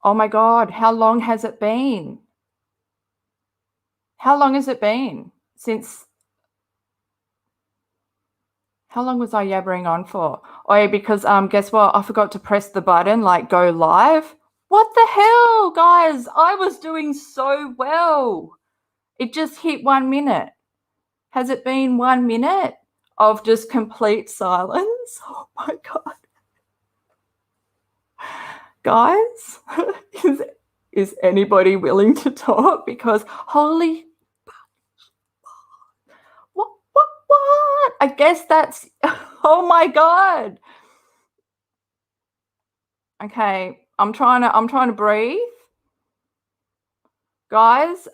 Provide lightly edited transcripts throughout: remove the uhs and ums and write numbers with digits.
Oh my God, how long has it been? How long has it been since? How long was I yabbering on for? Oh yeah, because guess what? I forgot to press the button, like go live. What the hell, guys? I was doing so well. It just hit 1 minute. Has it been 1 minute of just complete silence? Oh my God. Guys, is anybody willing to talk? Because holy, what? I guess that's, oh my God. Okay, I'm trying to breathe. Guys,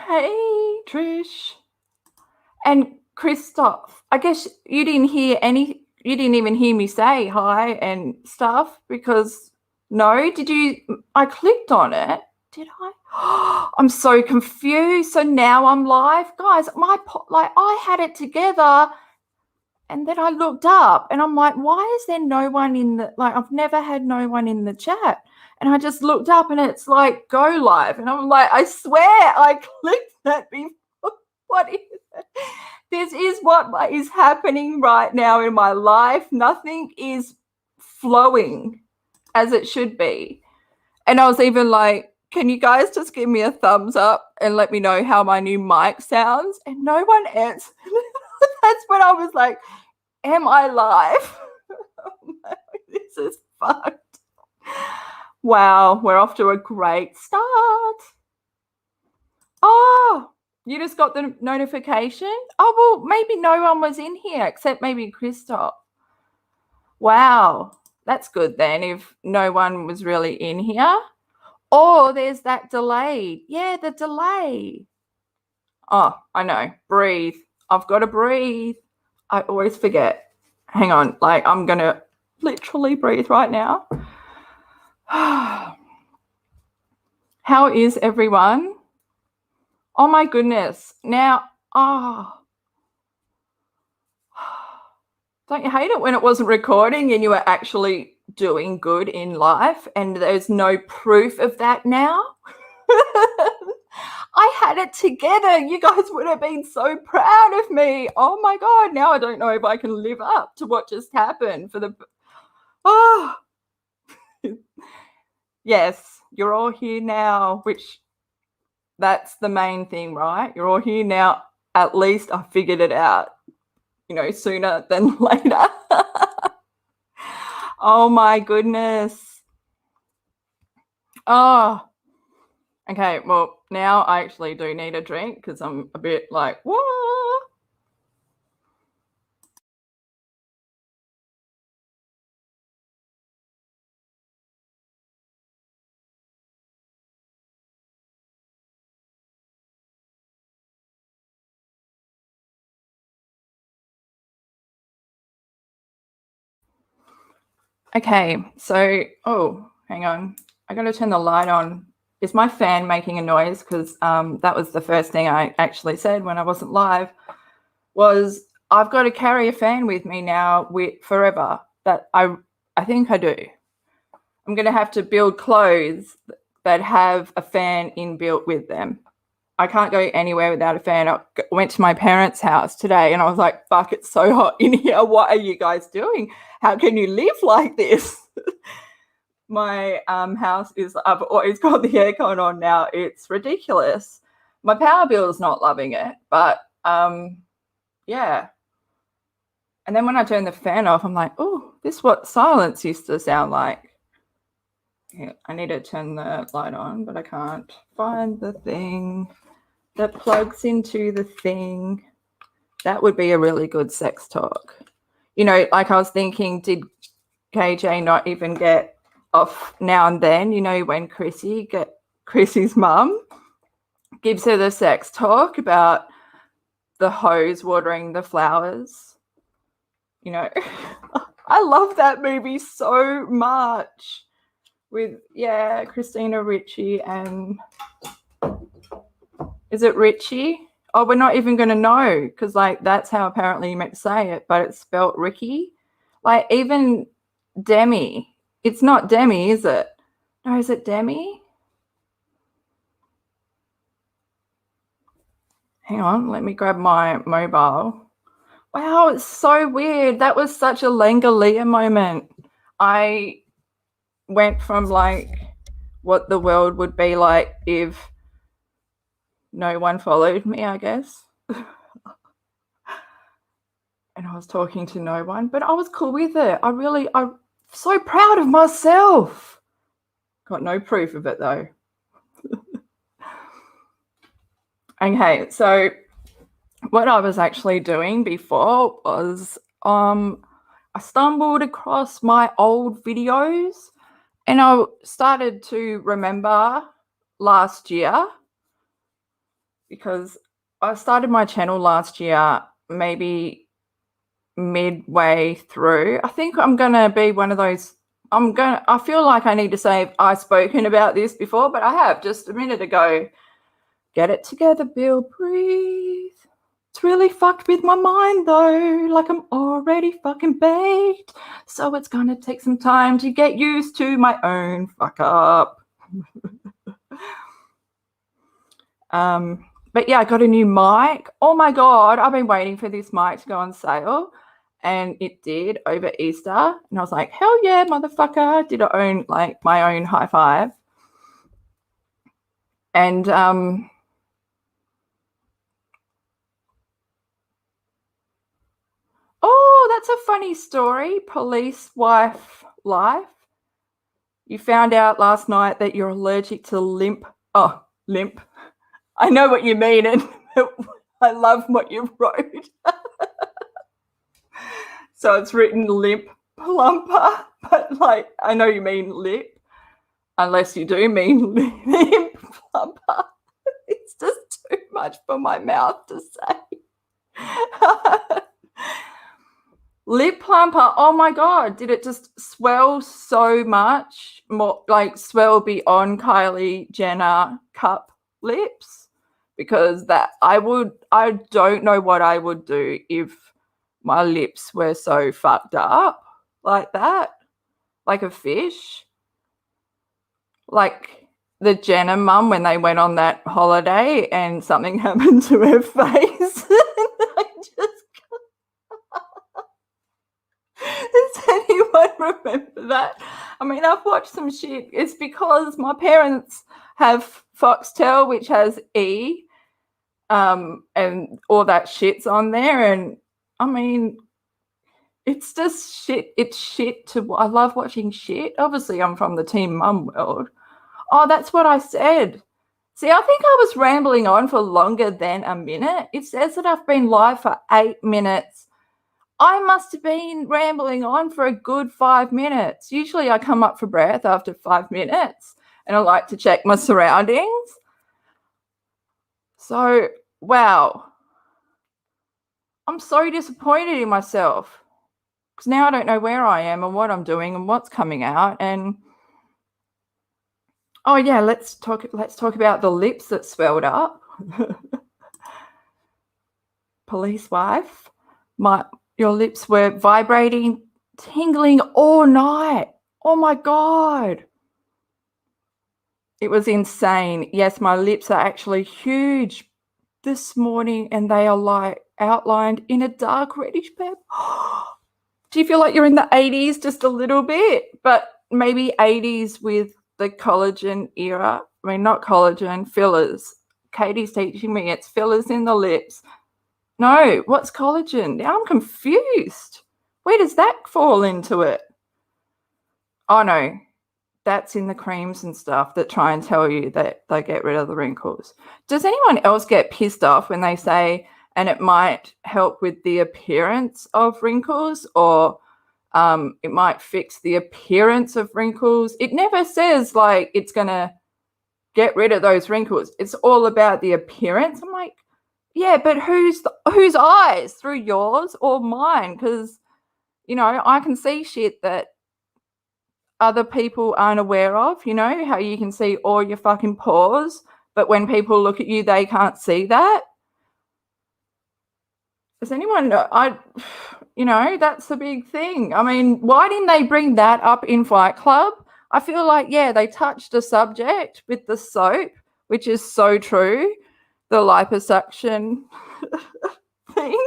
hey Trish and Christoph. I guess you didn't even hear me say hi and stuff because no, did you? I clicked on it. Did I? I'm so confused. So now I'm live, guys. I had it together, and then I looked up, and I'm like, why is there no one in the I've never had no one in the chat, and I just looked up, and it's like go live, and I'm like, I swear I clicked that before. What is it? This is what is happening right now in my life. Nothing is flowing as it should be. And I was even like, can you guys just give me a thumbs up and let me know how my new mic sounds? And no one answered. That's when I was like, am I live? This is fucked. Wow, we're off to a great start. Oh, you just got the notification? Oh, well, maybe no one was in here except maybe Christoph. Wow, that's good then if no one was really in here. Or there's that delay. Yeah, the delay. Oh, I know. Breathe. I've got to breathe. I always forget. Hang on. I'm going to literally breathe right now. How is everyone? Oh my goodness. Now, don't you hate it when it wasn't recording and you were actually doing good in life and there's no proof of that now? I had it together. You guys would have been so proud of me. Oh my God. Now I don't know if I can live up to what just happened Yes, you're all here now, which that's the main thing, right? You're all here now. At least I figured it out, sooner than later. Oh my goodness. Oh, okay. Well, now I actually do need a drink because I'm a bit like, what? Okay, so, hang on. I got to turn the light on. Is my fan making a noise? Because that was the first thing I actually said when I wasn't live, was I've got to carry a fan with me now forever. That I think I do. I'm going to have to build clothes that have a fan inbuilt with them. I can't go anywhere without a fan. I went to my parents' house today and I was like, fuck, it's so hot in here. What are you guys doing? How can you live like this? My house I've always got the aircon on now. It's ridiculous. My power bill is not loving it, but yeah. And then when I turn the fan off, I'm like, oh, this is what silence used to sound like. Yeah, I need to turn the light on, but I can't find the thing that plugs into the thing. That would be a really good sex talk. I was thinking, did KJ not even get off now and then, when Chrissy's mum gives her the sex talk about the hose watering the flowers. I love that movie so much with, Christina Ricci and is it Richie? Oh, we're not even going to know because, that's how apparently you meant to say it, but it's spelt Ricky. Even Demi. It's not Demi, is it? No, is it Demi? Hang on, let me grab my mobile. Wow, it's so weird. That was such a Langalia moment. I went from like what the world would be like if no one followed me, I guess. And I was talking to no one, but I was cool with it. I'm so proud of myself. Got no proof of it though. Okay, so what I was actually doing before was I stumbled across my old videos and I started to remember last year, because I started my channel last year, maybe midway through. I think I'm going to be one of those, I feel like I need to say I've spoken about this before, but I have just a minute ago. Get it together, Bill, breathe. It's really fucked with my mind though, like I'm already fucking baked. So it's going to take some time to get used to my own fuck up. But yeah, I got a new mic. Oh my God, I've been waiting for this mic to go on sale. And it did over Easter. And I was like, hell yeah, motherfucker. Did I own like my own high five. And oh, that's a funny story. Police wife life. You found out last night that you're allergic to limp. Oh, limp. I know what you mean, and I love what you wrote. So it's written limp plumper, but like I know you mean lip, unless you do mean limp plumper. It's just too much for my mouth to say. Lip plumper, oh my God, did it just swell so much? More like swell beyond Kylie Jenner cup lips? Because that I don't know what I would do if my lips were so fucked up like that, like a fish. Like the Jenner mum when they went on that holiday and something happened to her face. I just Does anyone remember that? I mean, I've watched some shit. It's because my parents have Foxtel, which has E, and all that shit's on there. And I mean, it's just shit. It's shit I love watching shit. Obviously, I'm from the Team Mum world. Oh, that's what I said. See, I think I was rambling on for longer than a minute. It says that I've been live for 8 minutes. I must have been rambling on for a good 5 minutes. Usually I come up for breath after 5 minutes and I like to check my surroundings. So, wow. I'm so disappointed in myself because now I don't know where I am and what I'm doing and what's coming out. And oh yeah, let's talk about the lips that swelled up. Police wife, your lips were vibrating, tingling all night. Oh my God. It was insane. Yes, my lips are actually huge this morning and they are like outlined in a dark reddish purple. Do you feel like you're in the 80s just a little bit? But maybe 80s with the collagen era. I mean, not collagen, fillers. Katie's teaching me it's fillers in the lips. No, what's collagen? Now I'm confused. Where does that fall into it? Oh, no, that's in the creams and stuff that try and tell you that they get rid of the wrinkles. Does anyone else get pissed off when they say, and it might help with the appearance of wrinkles, or it might fix the appearance of wrinkles? It never says like it's going to get rid of those wrinkles. It's all about the appearance. I'm like, yeah, but whose eyes? Through yours or mine? Because, you know, I can see shit that other people aren't aware of. You know, how you can see all your fucking pores, but when people look at you, they can't see that. Does anyone know? You know, that's a big thing. I mean, why didn't they bring that up in Fight Club? I feel like, yeah, they touched a subject with the soap, which is so true. The liposuction thing,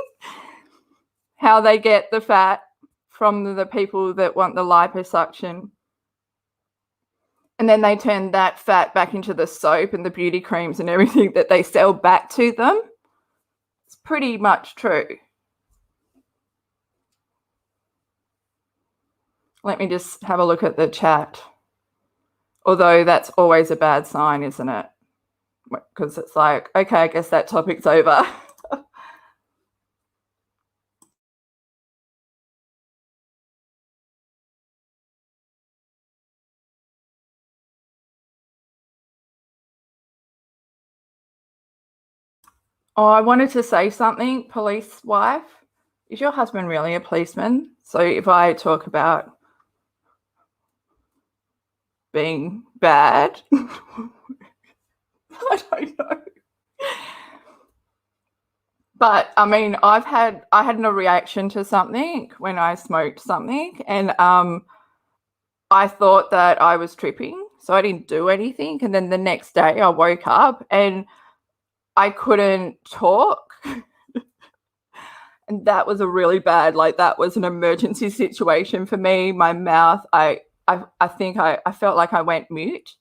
how they get the fat from the people that want the liposuction. And then they turn that fat back into the soap and the beauty creams and everything that they sell back to them. It's pretty much true. Let me just have a look at the chat. Although that's always a bad sign, isn't it? Because it's like, okay, I guess that topic's over. Oh, I wanted to say something. Police wife, is your husband really a policeman? So if I talk about being bad, I don't know. But I mean, I had a reaction to something when I smoked something, and I thought that I was tripping, so I didn't do anything. And then the next day, I woke up and I couldn't talk. And that was a really bad, like that was an emergency situation for me. My mouth, I think I felt like I went mute.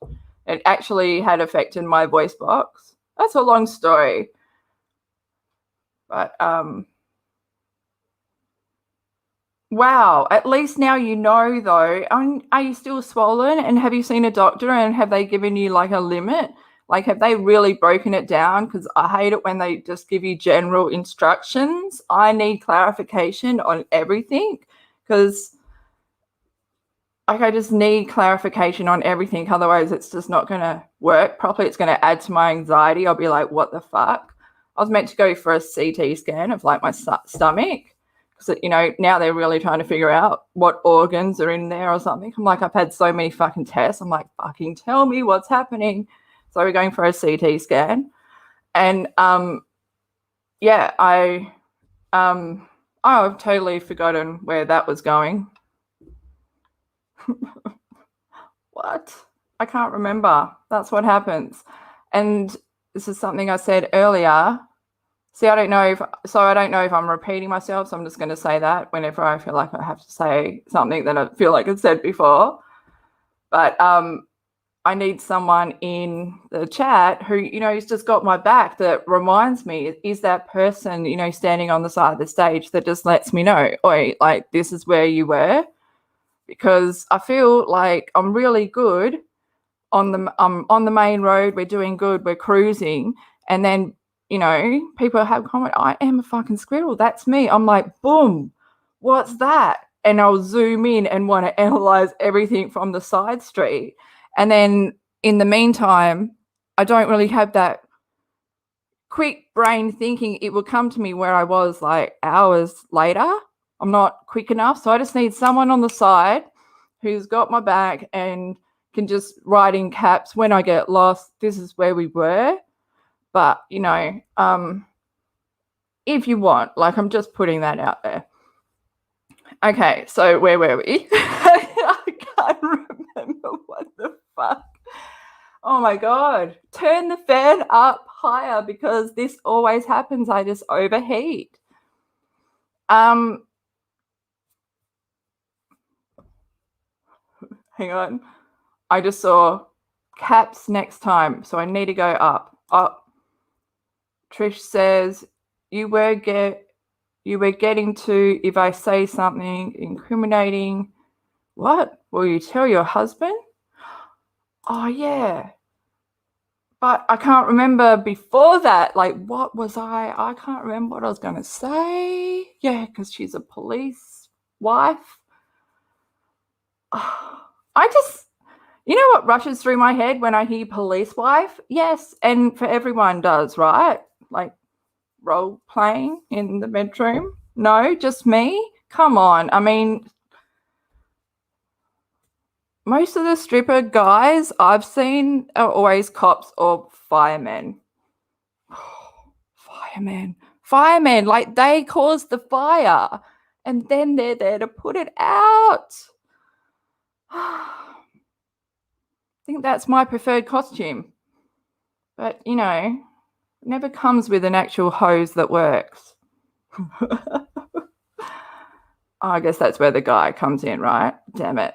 It actually had affected my voice box. That's a long story. But wow, at least now you know though. Are you still swollen, and have you seen a doctor, and have they given you like a limit? Like, have they really broken it down? Because I hate it when they just give you general instructions. I need clarification on everything, because like I just need clarification on everything. Otherwise, it's just not going to work properly. It's going to add to my anxiety. I'll be like, what the fuck? I was meant to go for a CT scan of like my stomach, because, you know, now they're really trying to figure out what organs are in there or something. I'm like, I've had so many fucking tests. I'm like, fucking tell me what's happening. So we're going for a CT scan. And yeah, I've totally forgotten where that was going. What? I can't remember. That's what happens. And this is something I said earlier. See, I don't know if I'm repeating myself, so I'm just going to say that whenever I feel like I have to say something that I feel like I've said before. But I need someone in the chat who, you know, has just got my back, that reminds me, is that person, you know, standing on the side of the stage that just lets me know, oi, like, this is where you were. Because I feel like I'm really good on the main road. We're doing good. We're cruising. And then, you know, people have comment, I am a fucking squirrel. That's me. I'm like, boom, what's that? And I'll zoom in and want to analyze everything from the side street. And then in the meantime, I don't really have that quick brain thinking. It will come to me where I was like hours later. I'm not quick enough. So I just need someone on the side who's got my back and can just write in caps when I get lost, this is where we were. But, you know, if you want, like, I'm just putting that out there. Okay, so where were we? I can't remember. What the fuck? Oh my God. Turn the fan up higher, because this always happens. I just overheat. Hang on. I just saw caps next time, so I need to go up. Trish says, you were getting to, if I say something incriminating, what? Will you tell your husband? Oh, yeah. But I can't remember before that. Like, what was I can't remember what I was going to say. Yeah, because she's a police wife. I just, you know what rushes through my head when I hear police wife? Yes, and for everyone does, right? Like role playing in the bedroom. No, just me? Come on. I mean, most of the stripper guys I've seen are always cops or firemen. Firemen, like they caused the fire. and then they're there to put it out. I think that's my preferred costume. But, you know, it never comes with an actual hose that works. I guess that's where the guy comes in, right? Damn it.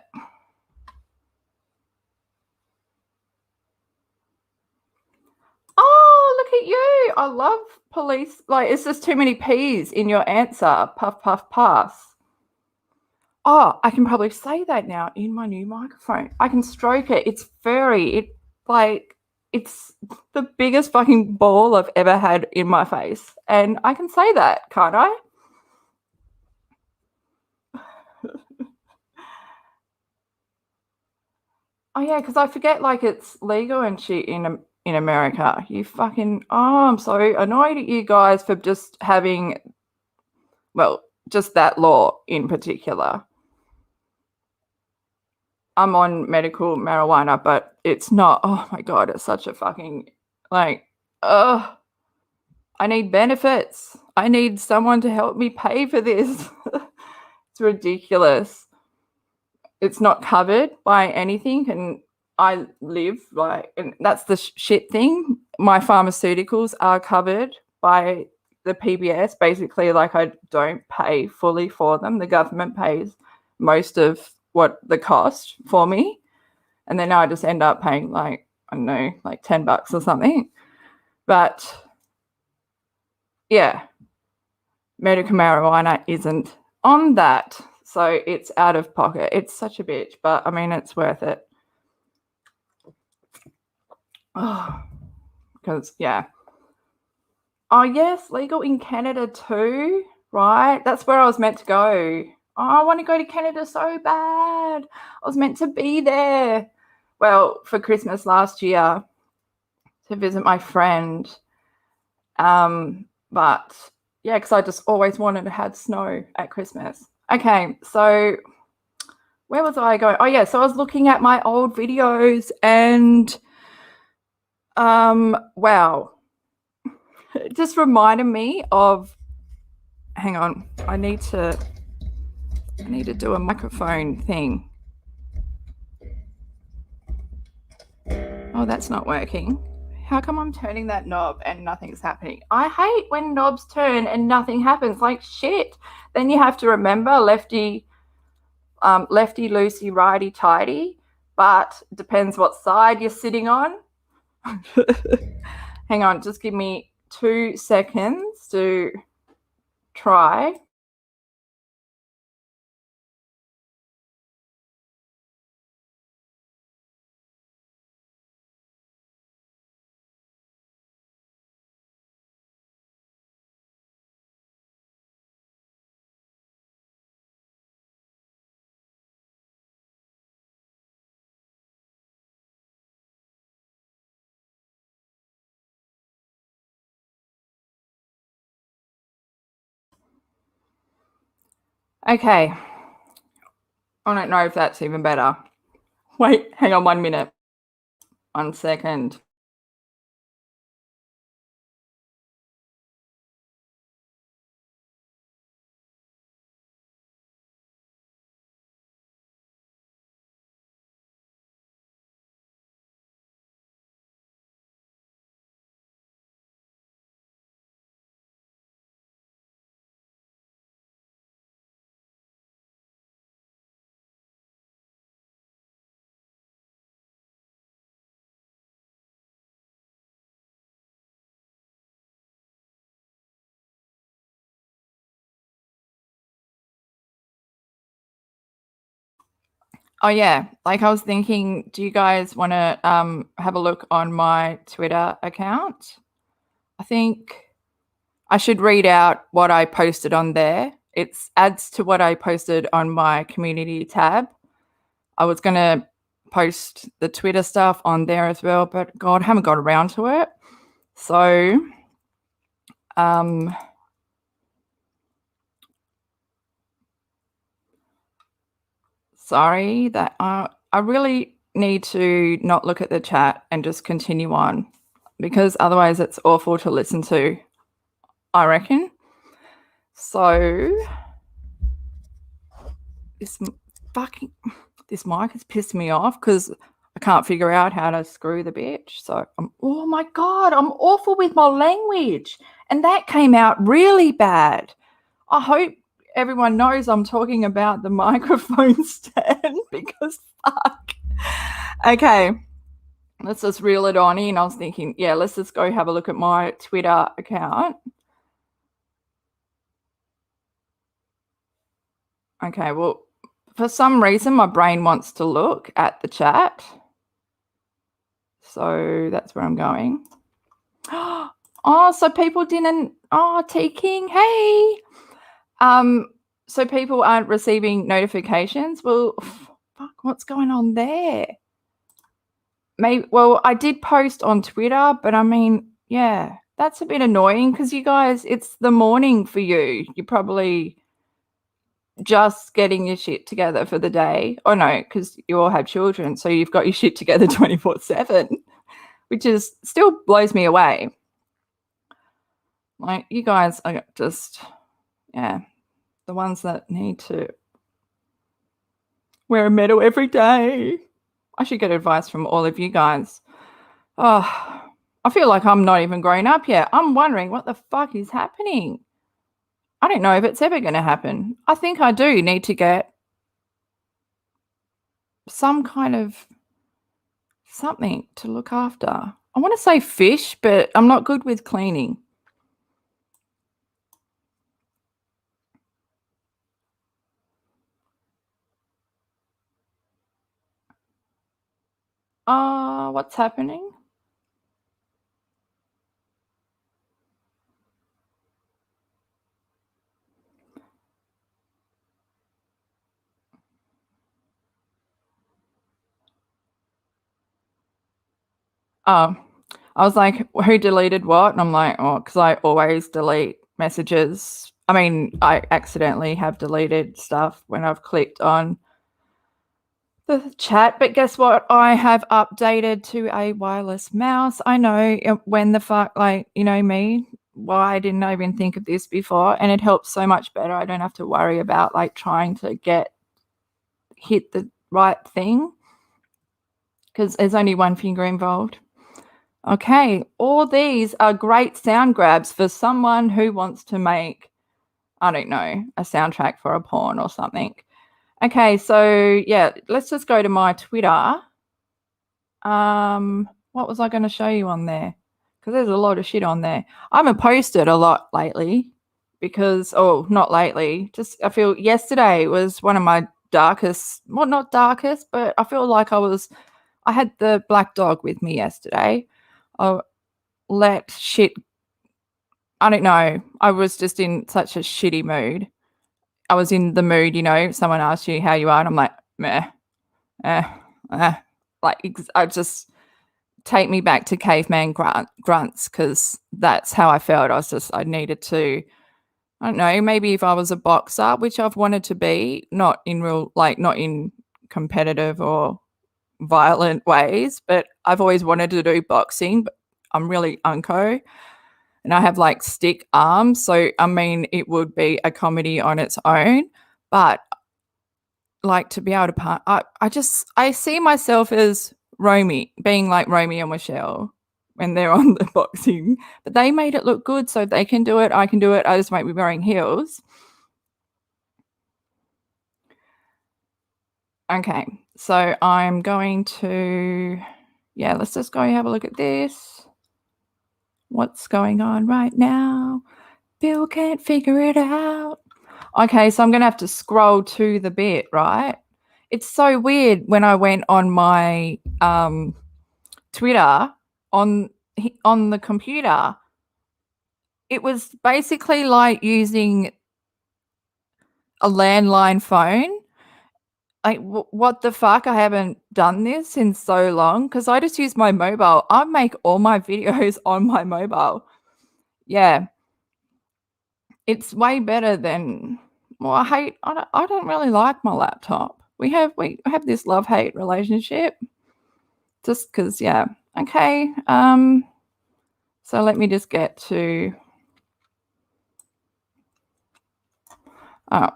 Oh, look at you. I love police. Like, it's just too many P's in your answer. Puff, puff, pass. Oh, I can probably say that now in my new microphone. I can stroke it. It's furry. It's the biggest fucking ball I've ever had in my face. And I can say that, can't I? Oh, yeah, because I forget, like, it's legal and shit in America. You fucking... Oh, I'm so annoyed at you guys for just having... Well, just that law in particular. I'm on medical marijuana, but it's not... Oh, my God, it's such a fucking... Like, ugh. I need benefits. I need someone to help me pay for this. It's ridiculous. It's not covered by anything, and I live like, and that's the shit thing. My pharmaceuticals are covered by the PBS. Basically, like, I don't pay fully for them. The government pays most of what the cost for me, and then I just end up paying, like, I don't know, like $10 or something. But yeah, medical marijuana isn't on that. So it's out of pocket. It's such a bitch, but I mean, it's worth it. Oh, because, yeah. Oh, yes, legal in Canada too, right? That's where I was meant to go. Oh, I want to go to Canada so bad. I was meant to be there. Well, for Christmas last year to visit my friend. But yeah, because I just always wanted to have snow at Christmas. Okay, so where was I going? Oh, yeah, so I was looking at my old videos and wow. It just reminded me of... Hang on, I need to do a microphone thing. Oh, that's not working. How come I'm turning that knob and nothing's happening? I hate when knobs turn and nothing happens. Like, shit. Then you have to remember lefty loosey, righty tighty, but depends what side you're sitting on. Hang on, just give me 2 seconds to try. Okay. I don't know if that's even better. Wait, hang on 1 minute. 1 second. Oh, yeah. Like, I was thinking, do you guys want to have a look on my Twitter account? I think I should read out what I posted on there. It adds to what I posted on my community tab. I was going to post the Twitter stuff on there as well, but God, I haven't got around to it. So, sorry that I really need to not look at the chat and just continue on, because otherwise it's awful to listen to, I reckon. So this mic has pissed me off because I can't figure out how to screw the bitch. So oh my God, I'm awful with my language. And that came out really bad. I hope everyone knows I'm talking about the microphone stand because fuck. Okay, let's just reel it on in. I was thinking, yeah, let's just go have a look at my Twitter account. Okay, well, for some reason, my brain wants to look at the chat. So that's where I'm going. Oh, so people didn't. Oh, T King, hey. So people aren't receiving notifications. Well, fuck, what's going on there? Maybe. Well, I did post on Twitter, but I mean, yeah, that's a bit annoying because you guys, it's the morning for you. You're probably just getting your shit together for the day. Oh no, because you all have children, so you've got your shit together 24/7, which is still blows me away. Like you guys are just, yeah, the ones that need to wear a medal every day. I should get advice from all of you guys. Oh, I feel like I'm not even grown up yet. I'm wondering what the fuck is happening. I don't know if it's ever going to happen. I think I do need to get some kind of something to look after. I want to say fish, but I'm not good with cleaning. What's happening? I was like, who deleted what? And I'm like, oh, because I always delete messages. I mean, I accidentally have deleted stuff when I've clicked on the chat, but guess what? I have updated to a wireless mouse. I know when the fuck, like, you know me, why didn't I even think of this before? And it helps so much better. I don't have to worry about like trying to hit the right thing because there's only one finger involved. Okay, all these are great sound grabs for someone who wants to make, I don't know, a soundtrack for a porn or something. Okay, so yeah, let's just go to my Twitter. What was I going to show you on there? Because there's a lot of shit on there. I haven't posted a lot lately because, not lately. Just I feel yesterday was one of my darkest, well, not darkest, but I feel like I had the black dog with me yesterday. I let shit, I don't know. I was just in such a shitty mood. I was in the mood, someone asks you how you are, and I'm like, meh, eh, eh. Like, I just take me back to caveman grunts because that's how I felt. I needed to, I don't know, maybe if I was a boxer, which I've wanted to be, not in competitive or violent ways, but I've always wanted to do boxing, but I'm really unco. And I have like stick arms. So, I mean, it would be a comedy on its own. But like to be able to I see myself as being like Romeo and Michelle when they're on the boxing. But they made it look good. So they can do it. I can do it. I just might be wearing heels. Okay. So I'm going to, yeah, let's just go have a look at this. What's going on right now? Bill can't figure it out. Okay, so I'm going to have to scroll to the bit, right? It's so weird when I went on my Twitter on the computer. It was basically like using a landline phone. Like, what the fuck? I haven't done this in so long because I just use my mobile. I make all my videos on my mobile. Yeah. It's way better than, well, I don't really like my laptop. We have this love-hate relationship just because, yeah. Okay. So let me just get to, oh.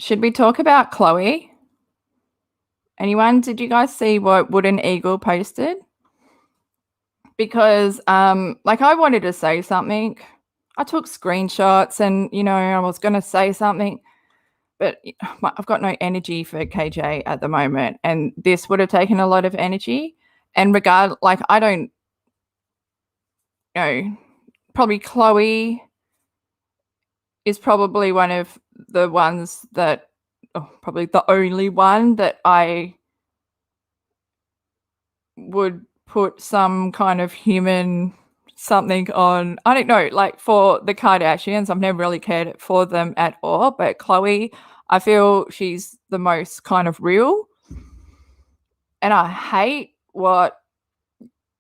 should we talk about Chloe? Anyone? Did you guys see what Wooden Eagle posted? Because like I wanted to say something. I took screenshots and, you know, I was going to say something, but I've got no energy for KJ at the moment. And this would have taken a lot of energy. And like, I don't know, probably Chloe is probably one of the ones that, probably the only one that I would put some kind of human something on. I don't know, like for the Kardashians, I've never really cared for them at all, but Chloe, I feel she's the most kind of real. And I hate what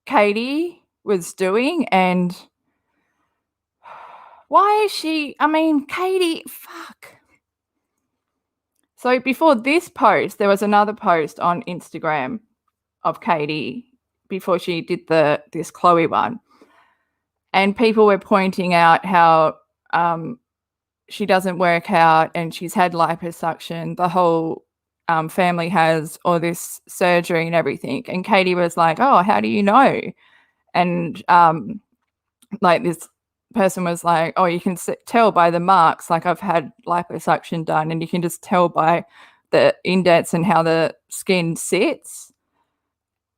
Katie was doing. And why is she, I mean, Katie, fuck. So before this post, there was another post on Instagram of Katie before she did this Chloe one. And people were pointing out how she doesn't work out and she's had liposuction. The whole family has all this surgery and everything. And Katie was like, oh, how do you know? And like this person was like, oh, you can tell by the marks. Like I've had liposuction done and you can just tell by the indents and how the skin sits.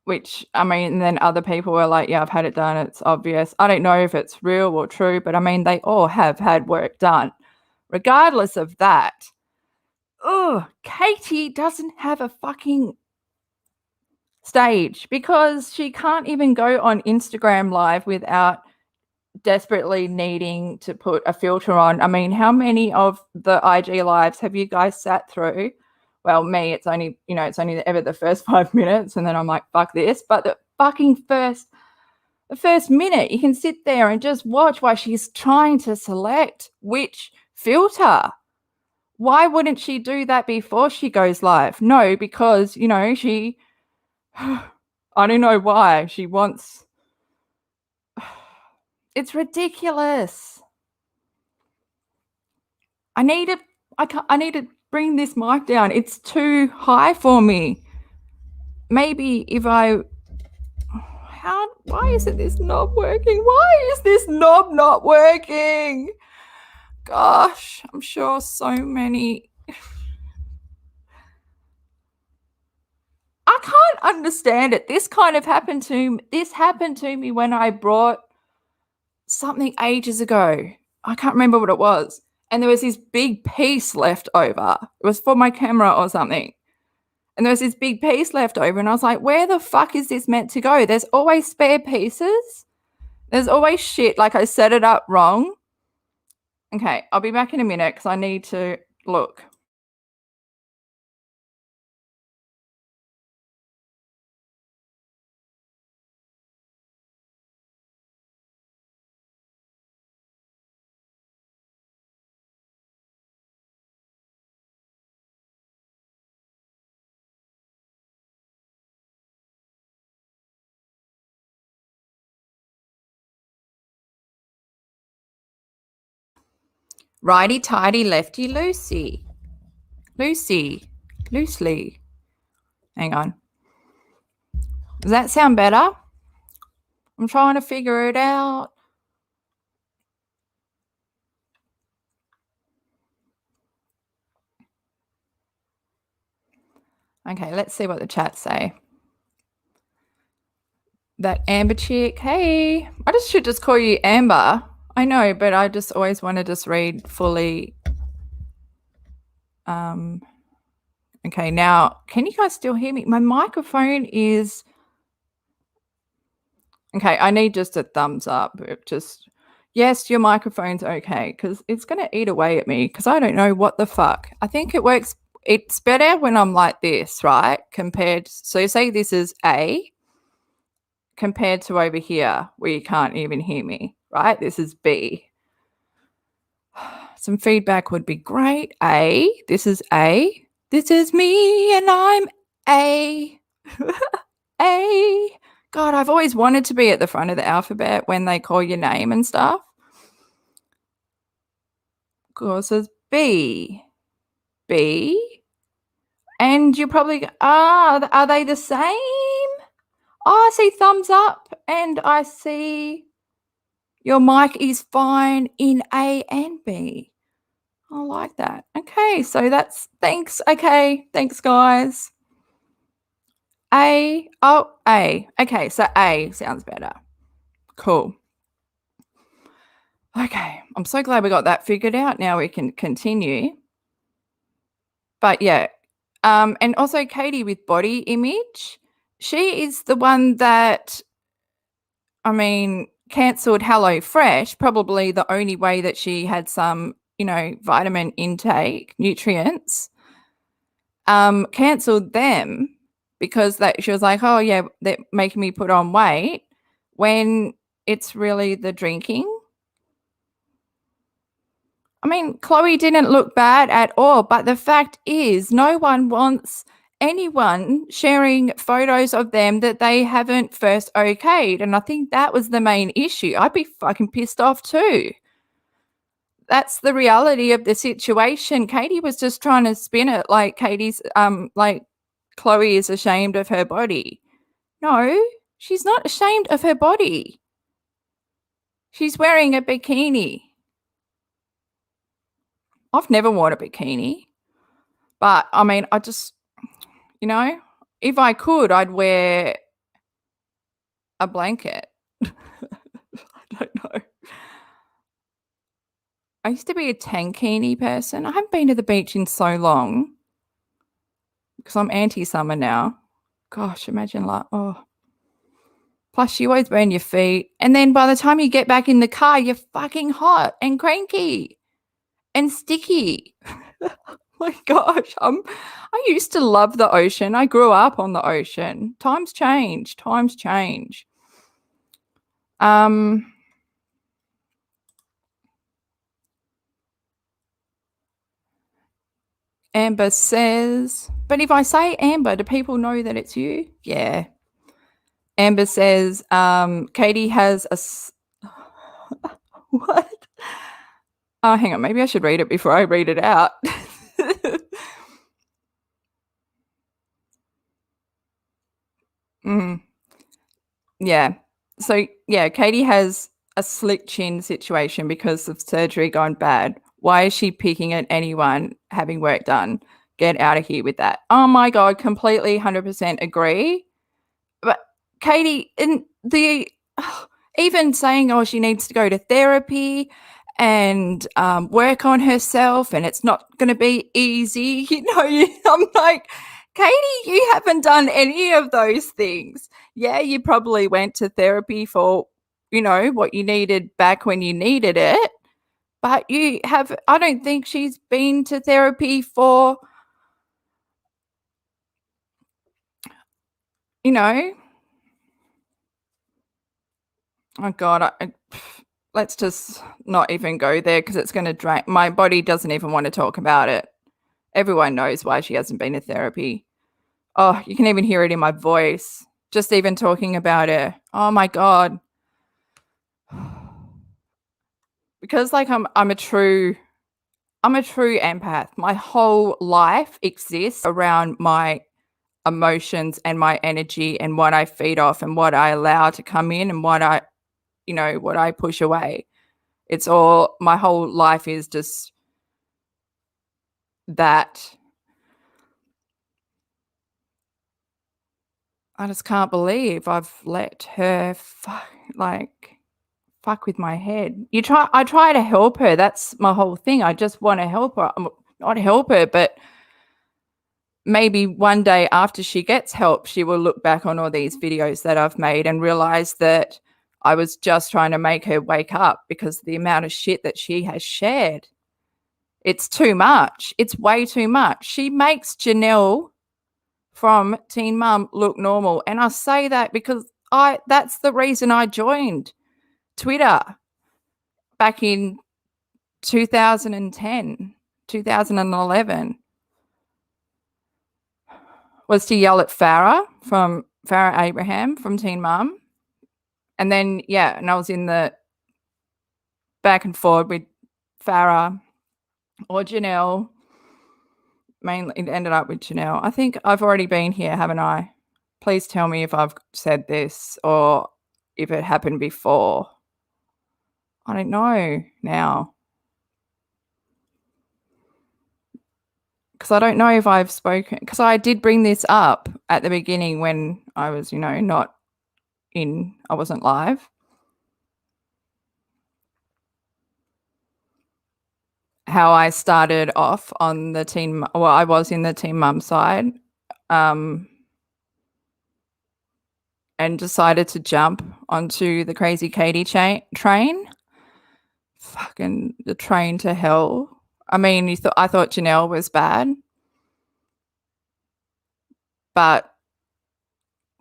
Which, I mean, and then other people were like, yeah, I've had it done. It's obvious. I don't know if it's real or true, but I mean, they all have had work done. Regardless of that, Katie doesn't have a fucking stage because she can't even go on Instagram Live without desperately needing to put a filter on. I mean, how many of the IG Lives have you guys sat through? Well, me, it's only ever the first 5 minutes and then I'm like, fuck this. But the fucking first minute, you can sit there and just watch while she's trying to select which filter. Why wouldn't she do that before she goes live? No, because, you know, she, I don't know why she wants, it's ridiculous. I need to bring this mic down. It's too high for me. Maybe if why is this knob working? Why is this knob not working? Gosh, I'm sure so many. I can't understand it. This happened to me when I brought something ages ago. I can't remember what it was. And there was this big piece left over. It was for my camera or something. And there was this big piece left over. And I was like, where the fuck is this meant to go? There's always spare pieces. There's always shit. Like I set it up wrong. Okay, I'll be back in a minute because I need to look. Righty tighty, lefty loosey. Loosely. Hang on. Does that sound better? I'm trying to figure it out. Okay, let's see what the chat say. That Amber chick, hey. I should just call you Amber. I know, but I just always want to just read fully. Okay, now, can you guys still hear me? My microphone is... Okay, I need just a thumbs up. Just, yes, your microphone's okay, because it's going to eat away at me, because I don't know what the fuck. I think it works... It's better when I'm like this, right? So say this is A, compared to over here, where you can't even hear me, right? This is B. Some feedback would be great. A, this is A. This is me and I'm A. A. God, I've always wanted to be at the front of the alphabet when they call your name and stuff. Of course, it's B. B. And you're probably, are they the same? Oh, I see thumbs up and I see your mic is fine in A and B. I like that. Okay, so that's thanks. Okay, thanks, guys. A. Oh, A. Okay, so A sounds better. Cool. Okay, I'm so glad we got that figured out. Now we can continue. But yeah, and also Katie with body image. She is the one that, I mean, cancelled HelloFresh, probably the only way that she had some, vitamin intake, nutrients, cancelled them because she was like, oh yeah, they're making me put on weight, when it's really the drinking. I mean, Chloe didn't look bad at all, but the fact is no one wants anyone sharing photos of them that they haven't first okayed. And I think that was the main issue. I'd be fucking pissed off too. That's the reality of the situation. Katie was just trying to spin it like like Chloe is ashamed of her body. No, she's not ashamed of her body. She's wearing a bikini. I've never worn a bikini, but I mean, I just, if I could, I'd wear a blanket. I don't know. I used to be a tankini person. I haven't been to the beach in so long because I'm anti-summer now. Gosh, imagine oh. Plus, you always burn your feet. And then by the time you get back in the car, you're fucking hot and cranky and sticky. My gosh, I used to love the ocean. I grew up on the ocean. Times change. Amber says, but if I say Amber, do people know that it's you? Yeah. Amber says, Katie has a what? Oh, hang on. Maybe I should read it before I read it out. Yeah. So, yeah, Katie has a slick chin situation because of surgery gone bad. Why is she picking at anyone having work done? Get out of here with that. Oh my God, completely 100% agree. But Katie, in the even saying, oh, she needs to go to therapy and work on herself, and it's not going to be easy. I'm like, Katie, you haven't done any of those things. Yeah, you probably went to therapy for, what you needed back when you needed it. But I don't think she's been to therapy for, oh God, let's just not even go there because it's going to drain. My body doesn't even want to talk about it. Everyone knows why she hasn't been to therapy. Oh, you can even hear it in my voice. Just even talking about it. Oh my God. Because I'm a true empath. My whole life exists around my emotions and my energy and what I feed off and what I allow to come in and what I push away. It's all, my whole life is just that. I just can't believe I've let her fuck with my head. I try to help her. That's my whole thing. I just want to help her. Not help her, but maybe one day after she gets help, she will look back on all these videos that I've made and realize that I was just trying to make her wake up because the amount of shit that she has shared. It's too much. It's way too much. She makes Janelle from Teen Mum look normal. And I say that because that's the reason I joined Twitter back in 2010, 2011, was to yell at Farrah Abraham from Teen Mum. And then, and I was in the back and forward with Farrah or Janelle mainly it ended up with Janelle. I think I've already been here, haven't I? Please tell me if I've said this or if it happened before. I don't know now. Because I don't know if I've spoken, because I did bring this up at the beginning when I was, not I wasn't live. How I started off on the I was in the teen mum side, and decided to jump onto the Crazy Katie train. Fucking the train to hell. I mean, I thought Janelle was bad, but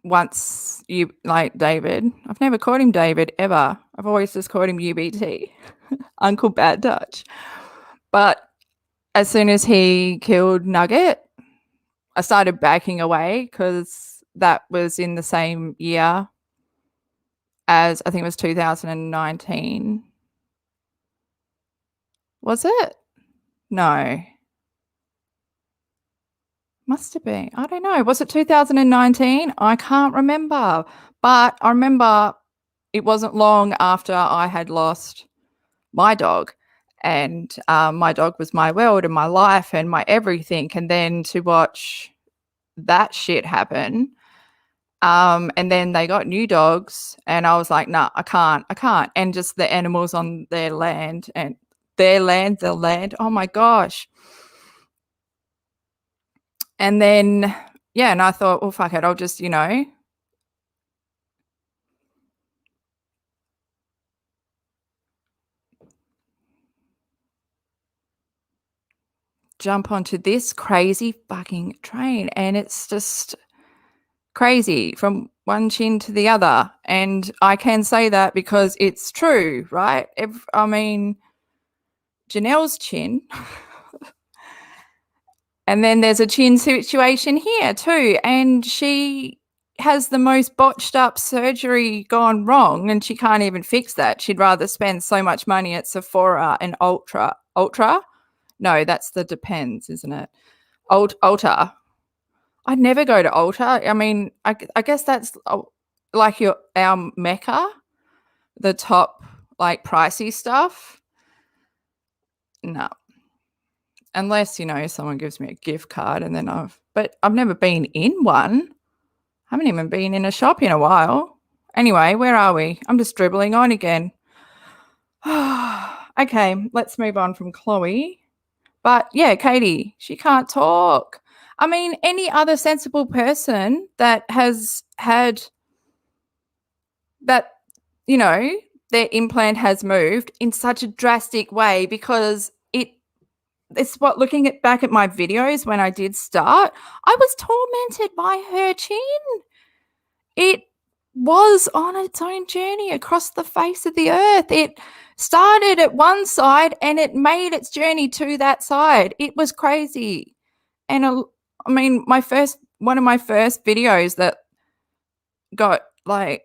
once you like David, I've never called him David ever. I've always just called him UBT, Uncle Bad Touch. But as soon as he killed Nugget, I started backing away because that was in the same year as, I think it was 2019. Was it? No. Must have been. I don't know. Was it 2019? I can't remember. But I remember it wasn't long after I had lost my dog. And my dog was my world and my life and my everything. And then to watch that shit happen. And then they got new dogs. And I was like, nah, I can't. And just the animals on their land and their land. Oh, my gosh. And then, yeah, and I thought, well, fuck it, I'll just, jump onto this crazy fucking train. And it's just crazy from one chin to the other. And I can say that because it's true, right? I mean, Janelle's chin. And then there's a chin situation here too. And she has the most botched up surgery gone wrong and she can't even fix that. She'd rather spend so much money at Sephora and Ultra? No, that's the Depends, isn't it? Ulta. I'd never go to Ulta. I mean, I guess that's like our Mecca, the top like pricey stuff. No. Unless, someone gives me a gift card and then but I've never been in one. I haven't even been in a shop in a while. Anyway, where are we? I'm just dribbling on again. Okay, let's move on from Chloe. But yeah, Katie, she can't talk. I mean, any other sensible person that has had that, their implant has moved in such a drastic way because it's what looking back at my videos when I did start, I was tormented by her chin. It was on its own journey across the face of the earth. It started at one side and it made its journey to that side. It was crazy. And I mean, one of my first videos that got it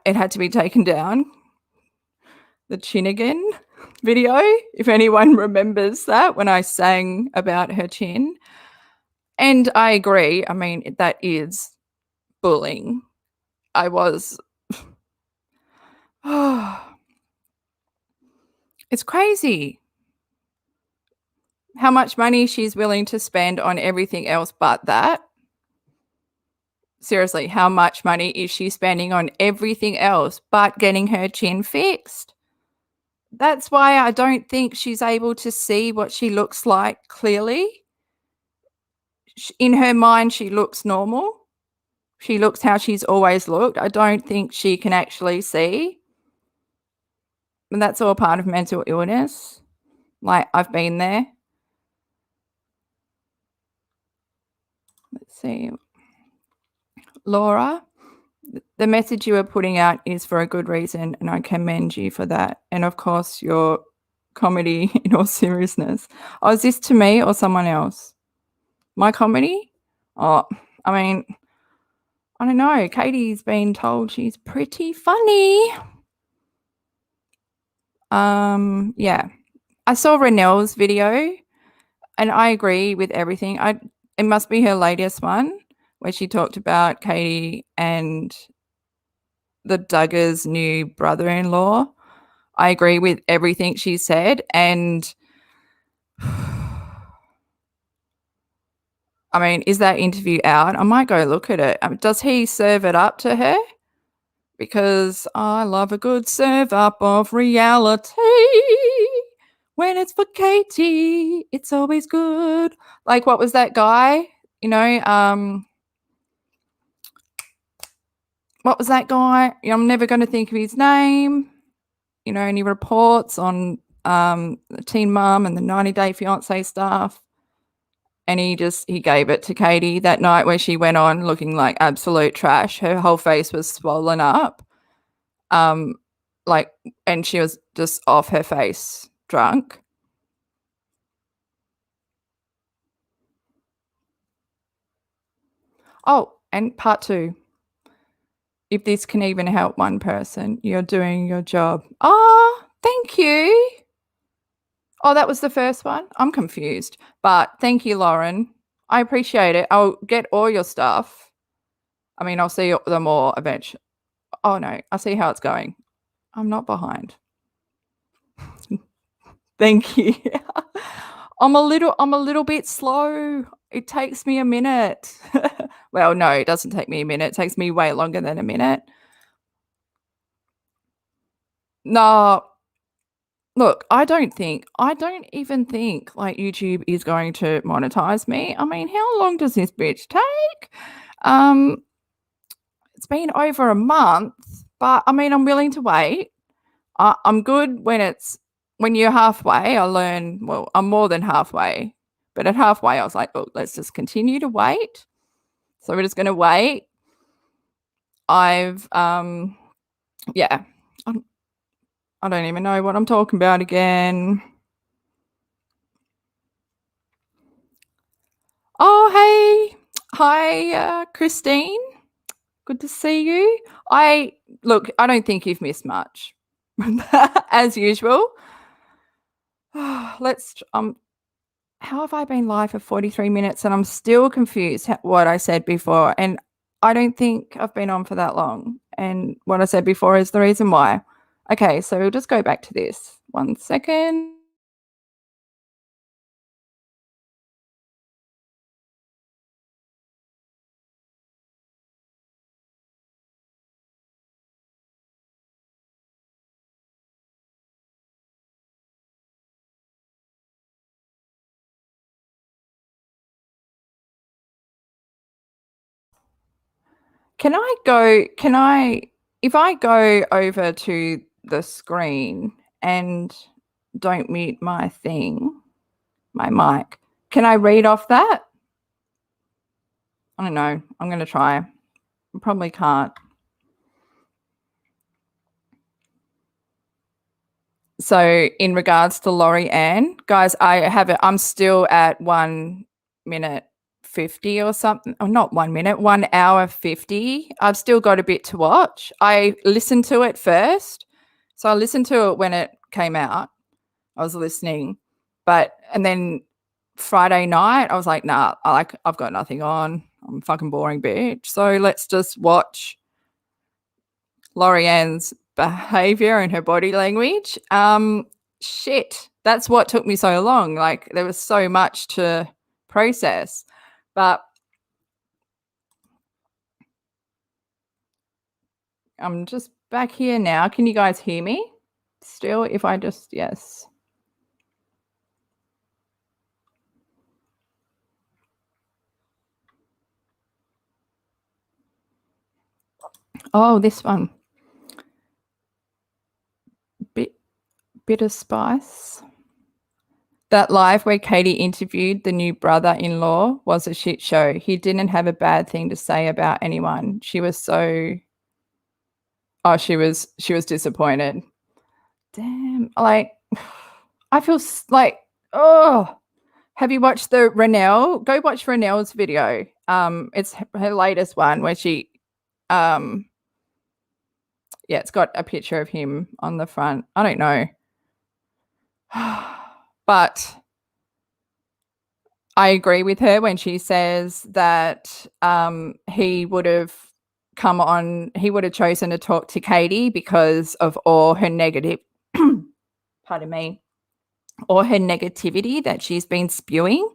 had to be taken down, the chin again video, if anyone remembers that, when I sang about her chin. And I agree. I mean, that is bullying. I was it's crazy how much money she's willing to spend on everything else but that. Seriously, how much money is she spending on everything else but getting her chin fixed? That's why I don't think she's able to see what she looks like clearly. In her mind, she looks normal. She looks how she's always looked. I don't think she can actually see. And that's all part of mental illness. Like, I've been there. Let's see. Laura, the message you are putting out is for a good reason, and I commend you for that. And of course, your comedy in all seriousness. Oh, is this to me or someone else? My comedy? Oh, I mean, I don't know. Katie's been told she's pretty funny. Yeah. I saw Renelle's video and I agree with everything. It must be her latest one where she talked about Katie and the Duggars' new brother-in-law. I agree with everything she said, and I mean, is that interview out? I might go look at it. Does he serve it up to her? Because I love a good serve up of reality. When it's for Katie, it's always good. Like, what was that guy? You know, what was that guy? I'm never going to think of his name. You know, and he reports on Teen Mum and the 90 Day Fiancé stuff. And he gave it to Katie that night where she went on looking like absolute trash. Her whole face was swollen up. Like, and she was just off her face, drunk. Oh, and part 2. If this can even help one person, you're doing your job. Oh, thank you. Oh, that was the first one? I'm confused. But thank you, Lauren. I appreciate it. I'll get all your stuff. I mean, I'll see them all eventually. Oh, no, I see how it's going. I'm not behind. Thank you. I'm a little bit slow. It takes me a minute. Well, no, it doesn't take me a minute. It takes me way longer than a minute. No, look, I don't even think like YouTube is going to monetize me. I mean, how long does this bitch take? It's been over a month, but I mean, I'm willing to wait. I'm good when you're halfway. I'm more than halfway, but at halfway, I was like, look, let's just continue to wait. So we're just going to wait. Yeah, I don't even know what I'm talking about again. Oh, hey. Hi, Christine. Good to see you. I don't think you've missed much. As usual. How have I been live for 43 minutes and I'm still confused what I said before? And I don't think I've been on for that long. And what I said before is the reason why. Okay, so we'll just go back to this. 1 second. If I go over to the screen and don't mute my mic, can I read off that? I don't know. I'm going to try. I probably can't. So in regards to Laurie Ann, guys, I'm still at 1 minute 50 or something. Oh, not 1 minute, 1 hour 50. I've still got a bit to watch. I listened to it first. So I listened to it when it came out. I was listening. And then Friday night, I was like, nah, I've got nothing on. I'm a fucking boring bitch. So let's just watch Laurie Ann's behavior and her body language. Shit, that's what took me so long. Like, there was so much to process. But I'm just back here now. Can you guys hear me still? Yes. Oh, this one. Bitter spice. That live where Katie interviewed the new brother-in-law was a shit show. He didn't have a bad thing to say about anyone. She was disappointed. Damn, like, I feel like, oh, have you watched the Renelle? Go watch Renelle's video. It's her latest one where she, it's got a picture of him on the front. I don't know. But I agree with her when she says that he would have chosen to talk to Katie because of all her negative, pardon me, or her negativity that she's been spewing,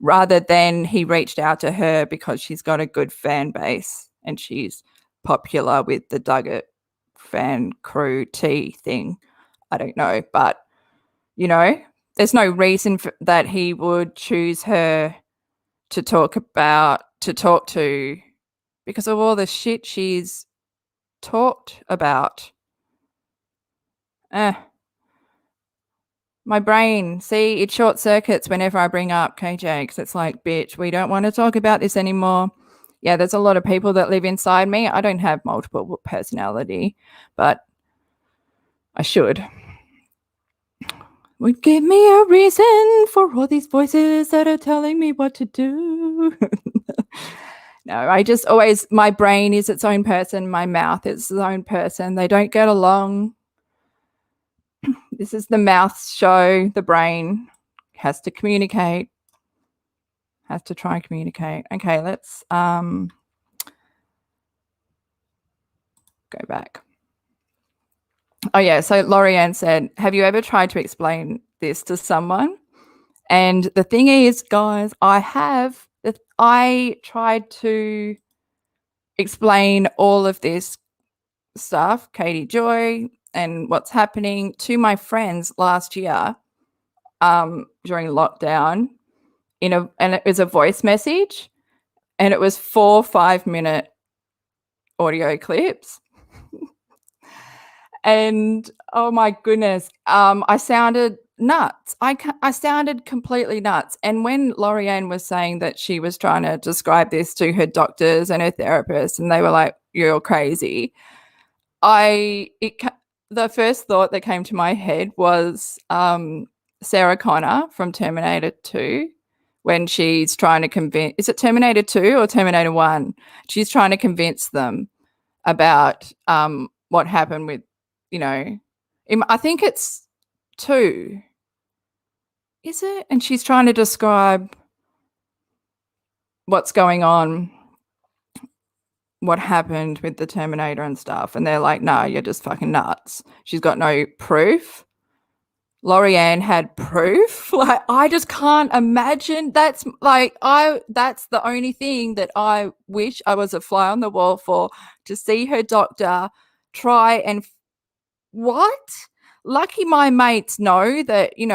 rather than he reached out to her because she's got a good fan base and she's popular with the Dugget fan crew tea thing. I don't know, but, you know, there's no reason that he would choose her to talk to because of all the shit she's talked about. My brain, see, it short circuits whenever I bring up KJ because it's like, bitch, we don't want to talk about this anymore. Yeah, there's a lot of people that live inside me. I don't have multiple personality, but I should. Would give me a reason for all these voices that are telling me what to do. No, I just always, my brain is its own person. My mouth is its own person. They don't get along. This is the mouth show. The brain has to communicate, has to try and communicate. Okay, let's go back. Oh, yeah. So Lorianne said, have you ever tried to explain this to someone? And the thing is, guys, I tried to explain all of this stuff, Katie Joy, and what's happening to my friends last year during lockdown and it was a voice message, and it was 4 5-minute audio clips. And oh my goodness, I sounded nuts. I sounded completely nuts. And when Lorianne was saying that she was trying to describe this to her doctors and her therapists, and they were like, "You're crazy," the first thought that came to my head was Sarah Connor from Terminator 2, when she's trying to convince, is it Terminator 2 or Terminator 1? She's trying to convince them about what happened with, I think it's 2. Is it? And she's trying to describe what's going on, what happened with the Terminator and stuff. And they're like, no, you're just fucking nuts. She's got no proof. Lorianne had proof. Like, I just can't imagine. That's the only thing that I wish I was a fly on the wall for, to see her doctor try and what? Lucky my mates know that, these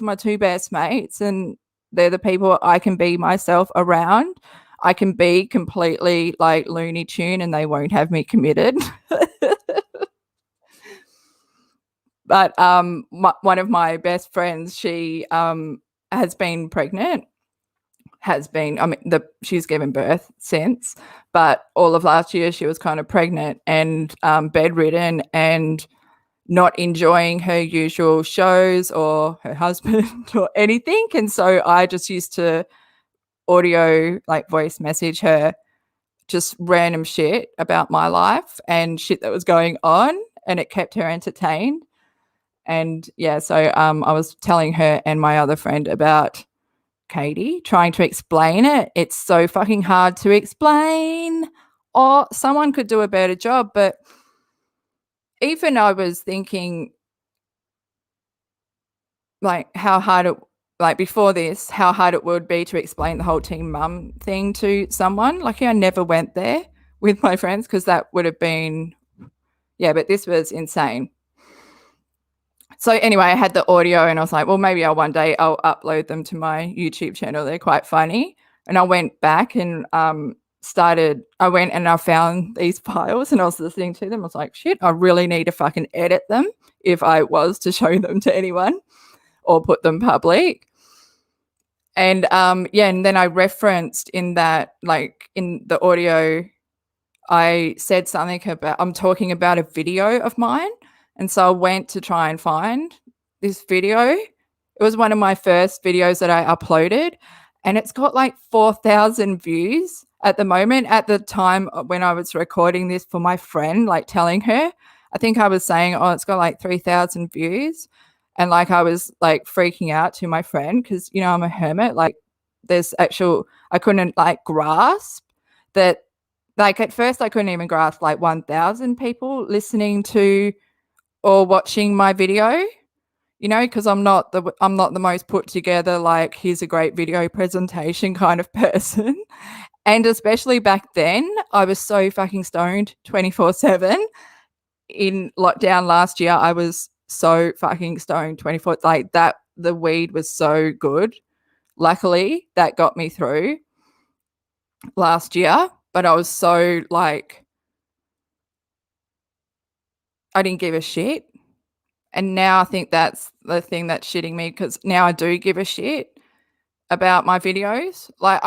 are my 2 best mates, and they're the people I can be myself around. I can be completely like Looney Tune and they won't have me committed. But one of my best friends, she has been pregnant. She's given birth since, but all of last year she was kind of pregnant and bedridden and not enjoying her usual shows or her husband or anything. And so I just used to audio, like voice message her just random shit about my life and shit that was going on, and it kept her entertained. And yeah, so I was telling her and my other friend about Katie, trying to explain it. It's so fucking hard to explain. Or someone could do a better job, but even I was thinking, like, before this, how hard it would be to explain the whole Team Mum thing to someone. Like, I never went there with my friends because that would have been, but this was insane. So anyway, I had the audio and I was like, well, maybe one day I'll upload them to my YouTube channel. They're quite funny. And I went back and I found these files and I was listening to them. I was like, shit, I really need to fucking edit them if I was to show them to anyone or put them public. And and then I referenced in that, like in the audio, I said something about, I'm talking about a video of mine. And so I went to try and find this video. It was one of my first videos that I uploaded, and it's got like 4,000 views at the moment. At the time when I was recording this for my friend, like telling her, I think I was saying, oh, it's got like 3,000 views. And like I was like freaking out to my friend because, you know, I'm a hermit. Like I couldn't like grasp that. Like at first I couldn't even grasp like 1,000 people listening to or watching my video, you know, because I'm not the most put together, like, here's a great video presentation kind of person. And especially back then, I was so fucking stoned 24/7. In lockdown last year, I was so fucking stoned 24, like that. The weed was so good. Luckily, that got me through last year, but I was so like, I didn't give a shit. And now I think that's the thing that's shitting me, because now I do give a shit about my videos. Like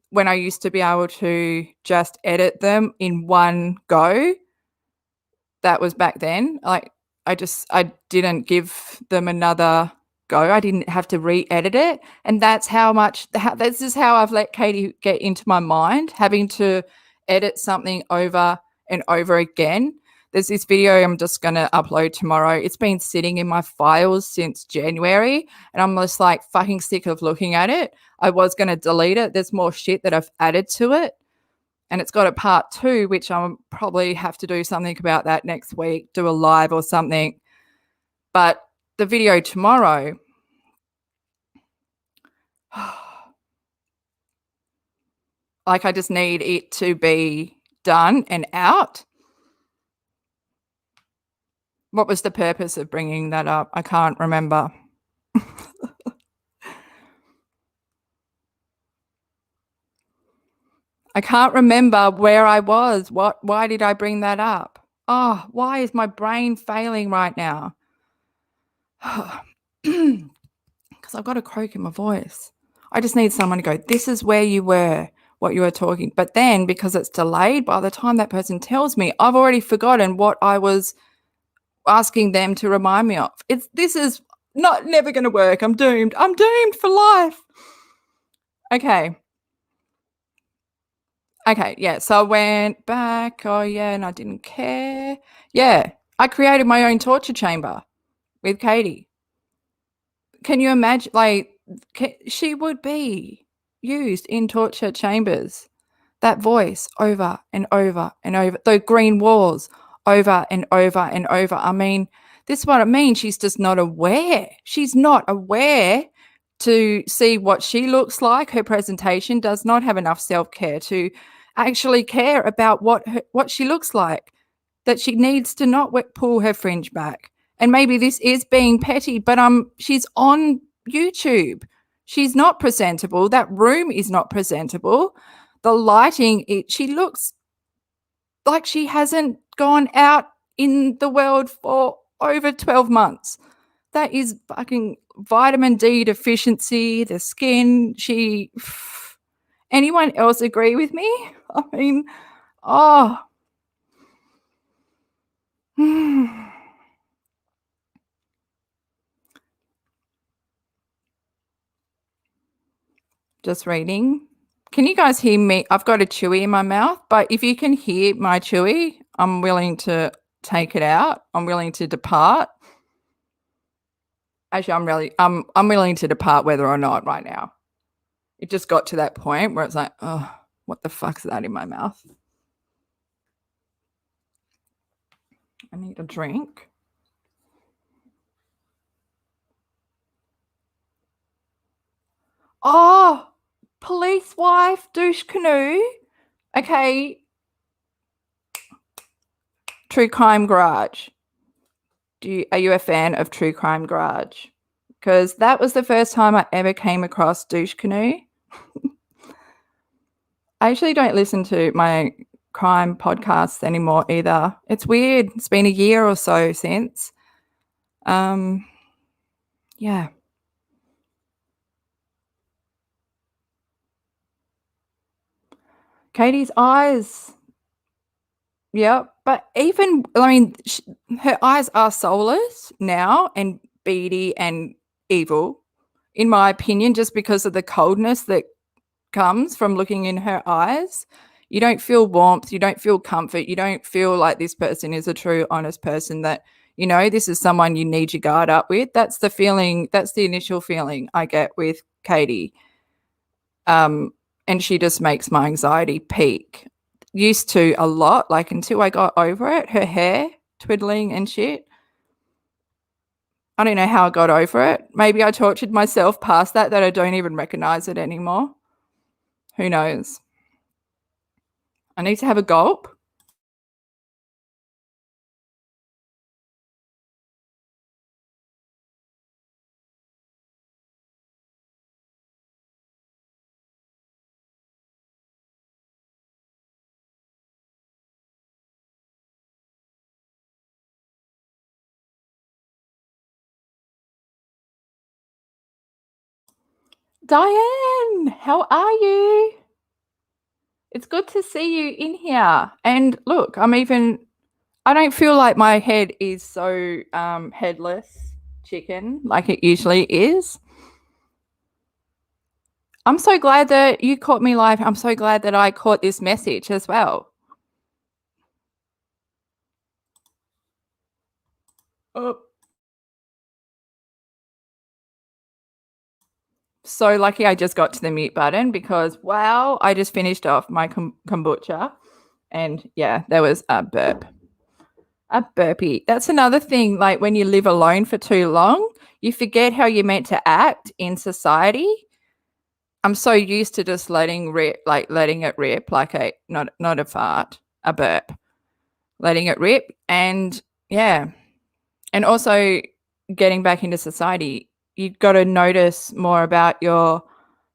when I used to be able to just edit them in one go, that was back then. Like I didn't give them another go. I didn't have to re-edit it. And that's this is how I've let Katie get into my mind, having to edit something over and over again. There's this video I'm just going to upload tomorrow. It's been sitting in my files since January, and I'm just like fucking sick of looking at it. I was going to delete it. There's more shit that I've added to it. And it's got a part 2, which I'll probably have to do something about that next week, do a live or something. But the video tomorrow, like I just need it to be done and out. What was the purpose of bringing that up? I can't remember. I can't remember where I was. Why did I bring that up? Oh, why is my brain failing right now? Because I've got a croak in my voice. I just need someone to go, this is where you were, what you were talking. But then because it's delayed, by the time that person tells me, I've already forgotten what I was asking them to remind me of. This is never going to work. I'm doomed. I'm doomed for life. Okay, yeah. So I went back. Oh, yeah, and I didn't care. Yeah, I created my own torture chamber with Katie. Can you imagine? Like, she would be used in torture chambers. That voice over and over and over. Those green walls over and over and over. I mean, this is what I mean. She's just not aware. She's not aware to see what she looks like. Her presentation does not have enough self-care to actually care about what she looks like, that she needs to not pull her fringe back. And maybe this is being petty, but she's on YouTube. She's not presentable. That room is not presentable. The lighting, she looks like she hasn't gone out in the world for over 12 months. That is fucking vitamin D deficiency, the skin. Anyone else agree with me? I mean, just reading. Can you guys hear me? I've got a chewy in my mouth, but if you can hear my chewy, I'm willing to take it out. I'm willing to depart. Actually, I'm willing to depart whether or not right now. It just got to that point where it's like, oh, what the fuck's that in my mouth? I need a drink. Oh, police wife, douche canoe. Okay. True Crime Garage. Are you a fan of True Crime Garage? Because that was the first time I ever came across douche canoe. I actually don't listen to my crime podcasts anymore either. It's weird. It's been a year or so since. Yeah. Katie's eyes. Yeah, but even, I mean, her eyes are soulless now and beady and evil, in my opinion, just because of the coldness that comes from looking in her eyes. You don't feel warmth, you don't feel comfort, you don't feel like this person is a true, honest person that You know, this is someone you need your guard up with. That's the feeling. That's the initial feeling I get with Katie. And she just makes my anxiety peak. Used to a lot, like until I got over it, her hair twiddling and shit. I don't know how I got over it. Maybe I tortured myself past that I don't even recognize it anymore. Who knows? I need to have a gulp. Diane, how are you? It's good to see you in here. And look, I don't feel like my head is so headless chicken like it usually is. I'm so glad that you caught me live. I'm so glad that I caught this message as well. Oh. So lucky I just got to the mute button because, wow, I just finished off my kombucha and yeah, there was a burp. A burpee. That's another thing, like when you live alone for too long, you forget how you're meant to act in society. I'm so used to just letting it rip, like a not a fart, a burp, letting it rip, and yeah, and also getting back into society. You've got to notice more about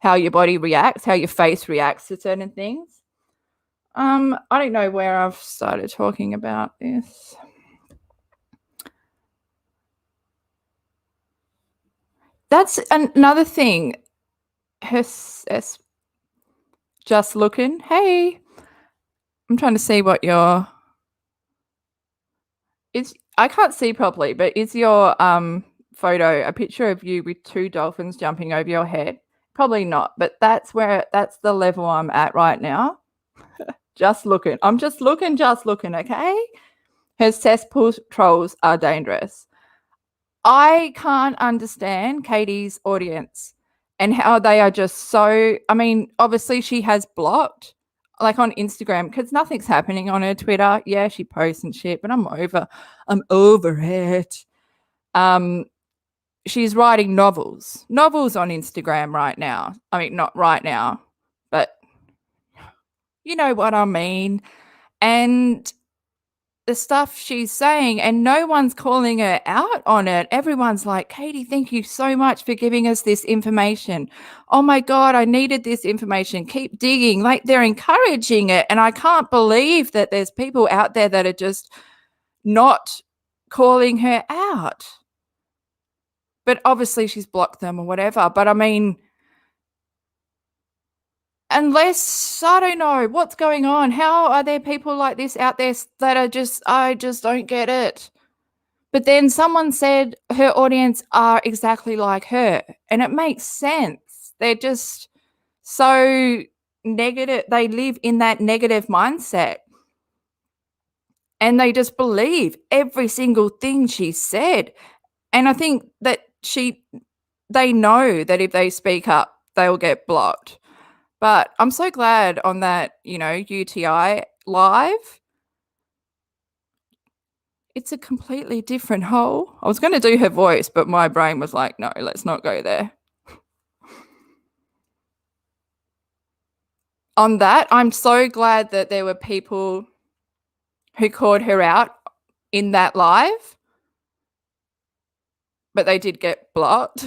how your body reacts, how your face reacts to certain things. I don't know where I've started talking about this. That's another thing. Just looking. Hey, I'm trying to see what I can't see properly, but is your photo a picture of you with two dolphins jumping over your head? Probably not, but that's the level I'm at right now. Just looking. I'm just looking, okay? Her cesspool trolls are dangerous. I can't understand Katie's audience and how they are just so, I mean, obviously she has blocked, like on Instagram, because nothing's happening on her Twitter. Yeah, she posts and shit, but I'm over it. She's writing novels on Instagram right now. I mean, not right now, but you know what I mean. And the stuff she's saying, and no one's calling her out on it. Everyone's like, Katie, thank you so much for giving us this information. Oh my God, I needed this information. Keep digging. Like they're encouraging it. And I can't believe that there's people out there that are just not calling her out. But obviously she's blocked them or whatever. But I mean, unless, I don't know what's going on. How are there people like this out there that are I just don't get it. But then someone said her audience are exactly like her, and it makes sense. They're just so negative. They live in that negative mindset, and they just believe every single thing she said. And I think that they know that if they speak up, they'll get blocked. But I'm so glad on that, UTI live. It's a completely different hole. I was going to do her voice, but my brain was like, no, let's not go there. On that, I'm so glad that there were people who called her out in that live, but they did get blocked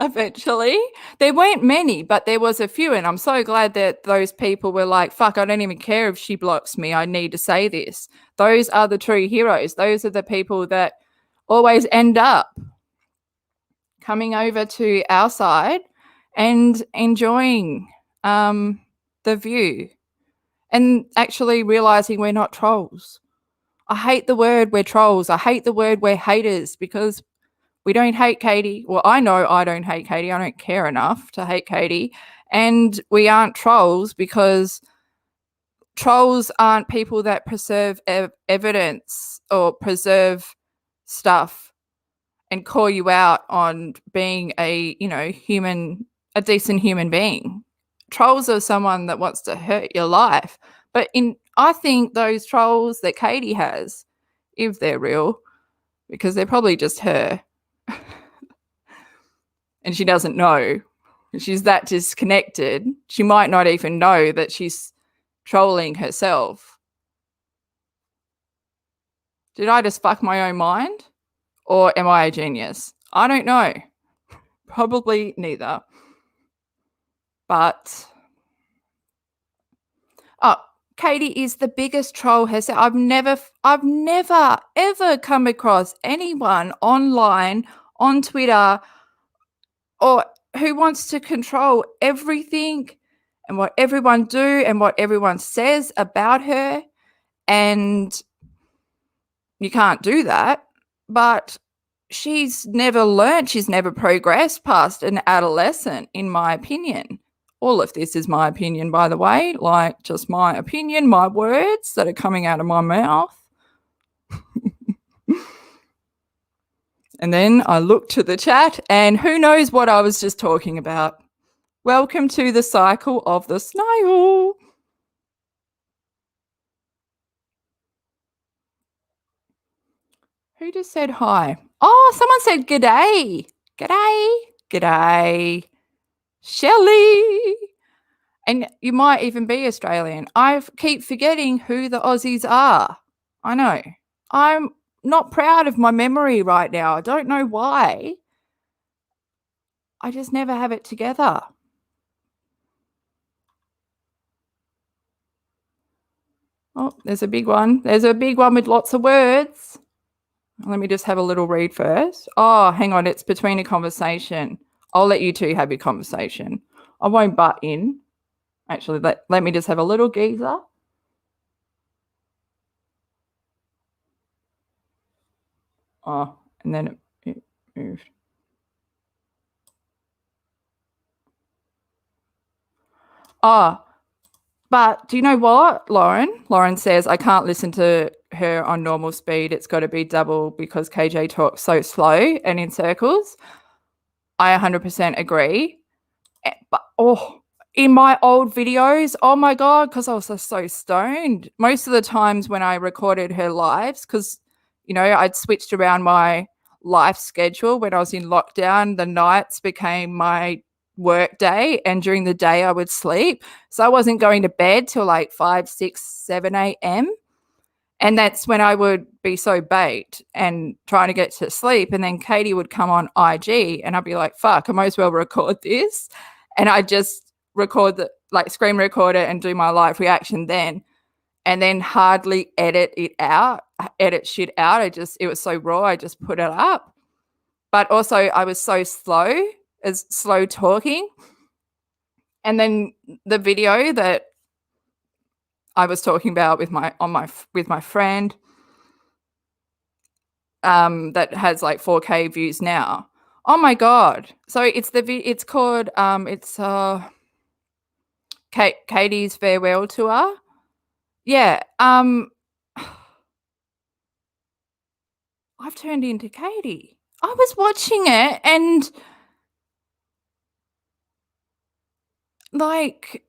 eventually. There weren't many, but there was a few, and I'm so glad that those people were like, fuck, I don't even care if she blocks me. I need to say this. Those are the true heroes. Those are the people that always end up coming over to our side and enjoying the view and actually realizing we're not trolls. I hate the word we're trolls. I hate the word we're haters because we don't hate Katie. Well, I know I don't hate Katie. I don't care enough to hate Katie. And we aren't trolls because trolls aren't people that preserve evidence or preserve stuff and call you out on being a decent human being. Trolls are someone that wants to hurt your life. But I think those trolls that Katie has, if they're real, because they're probably just her, and she doesn't know. She's that disconnected. She might not even know that she's trolling herself. Did I just fuck my own mind? Or am I a genius? I don't know. Probably neither. But Katie is the biggest troll herself. I've never ever come across anyone online, on Twitter, or who wants to control everything and what everyone do and what everyone says about her. And you can't do that. But she's never learned, she's never progressed past an adolescent, in my opinion. All of this is my opinion, by the way, like just my opinion, my words that are coming out of my mouth. And then I looked to the chat and who knows what I was just talking about. Welcome to the cycle of the snail. Who just said hi? Oh, someone said g'day. G'day. G'day. Shelley. And you might even be Australian. I keep forgetting who the Aussies are. I know. I'm not proud of my memory right now. I don't know why. I just never have it together. Oh, there's a big one. There's a big one with lots of words. Let me just have a little read first. Oh, hang on. It's between a conversation. I'll let you two have your conversation. I won't butt in. Actually, let me just have a little geezer. Oh, and then it moved. Oh, but do you know what, Lauren? Lauren says, I can't listen to her on normal speed. It's got to be double because KJ talks so slow and in circles. I 100% agree. But, in my old videos, oh my God, because I was so stoned. Most of the times when I recorded her lives, because, I'd switched around my life schedule when I was in lockdown. The nights became my work day and during the day I would sleep. So I wasn't going to bed till like 5, 6, 7 a.m. And that's when I would be so baked and trying to get to sleep. And then Katie would come on IG and I'd be like, fuck, I might as well record this. And I just record screen record it and do my live reaction then. And then hardly edit shit out. It was so raw, I just put it up. But also I was so slow talking. And then the video that I was talking about with my friend that has like 4K views now. Oh my God. So it's called Katie's Farewell Tour. Yeah. I've turned into Katie. I was watching it and like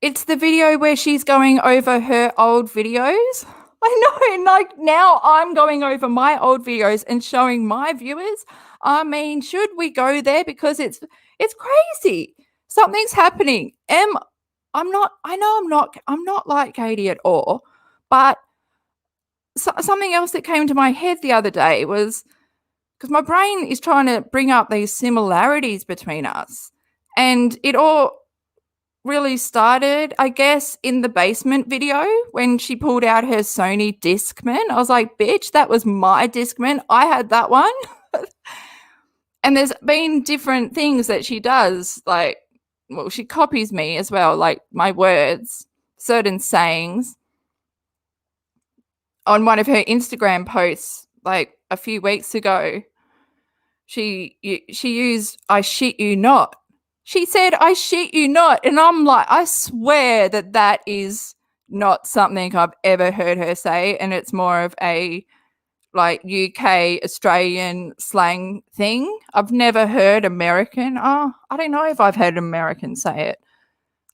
it's the video where she's going over her old videos. I know, and like now I'm going over my old videos and showing my viewers. I mean, should we go there? Because it's crazy. Something's happening. I'm not like Katie at all. But something else that came to my head the other day was because my brain is trying to bring up these similarities between us. And it all really started, I guess, in the basement video when she pulled out her Sony Discman. I was like, bitch, that was my Discman. I had that one. And there's been different things that she does. Like, well, she copies me as well, like my words, certain sayings. On one of her Instagram posts, like a few weeks ago, she used, I shit you not. She said, I shit you not. And I'm like, I swear that is not something I've ever heard her say. And it's more of a like UK Australian slang thing. I've never heard American. Oh, I don't know if I've heard American say it.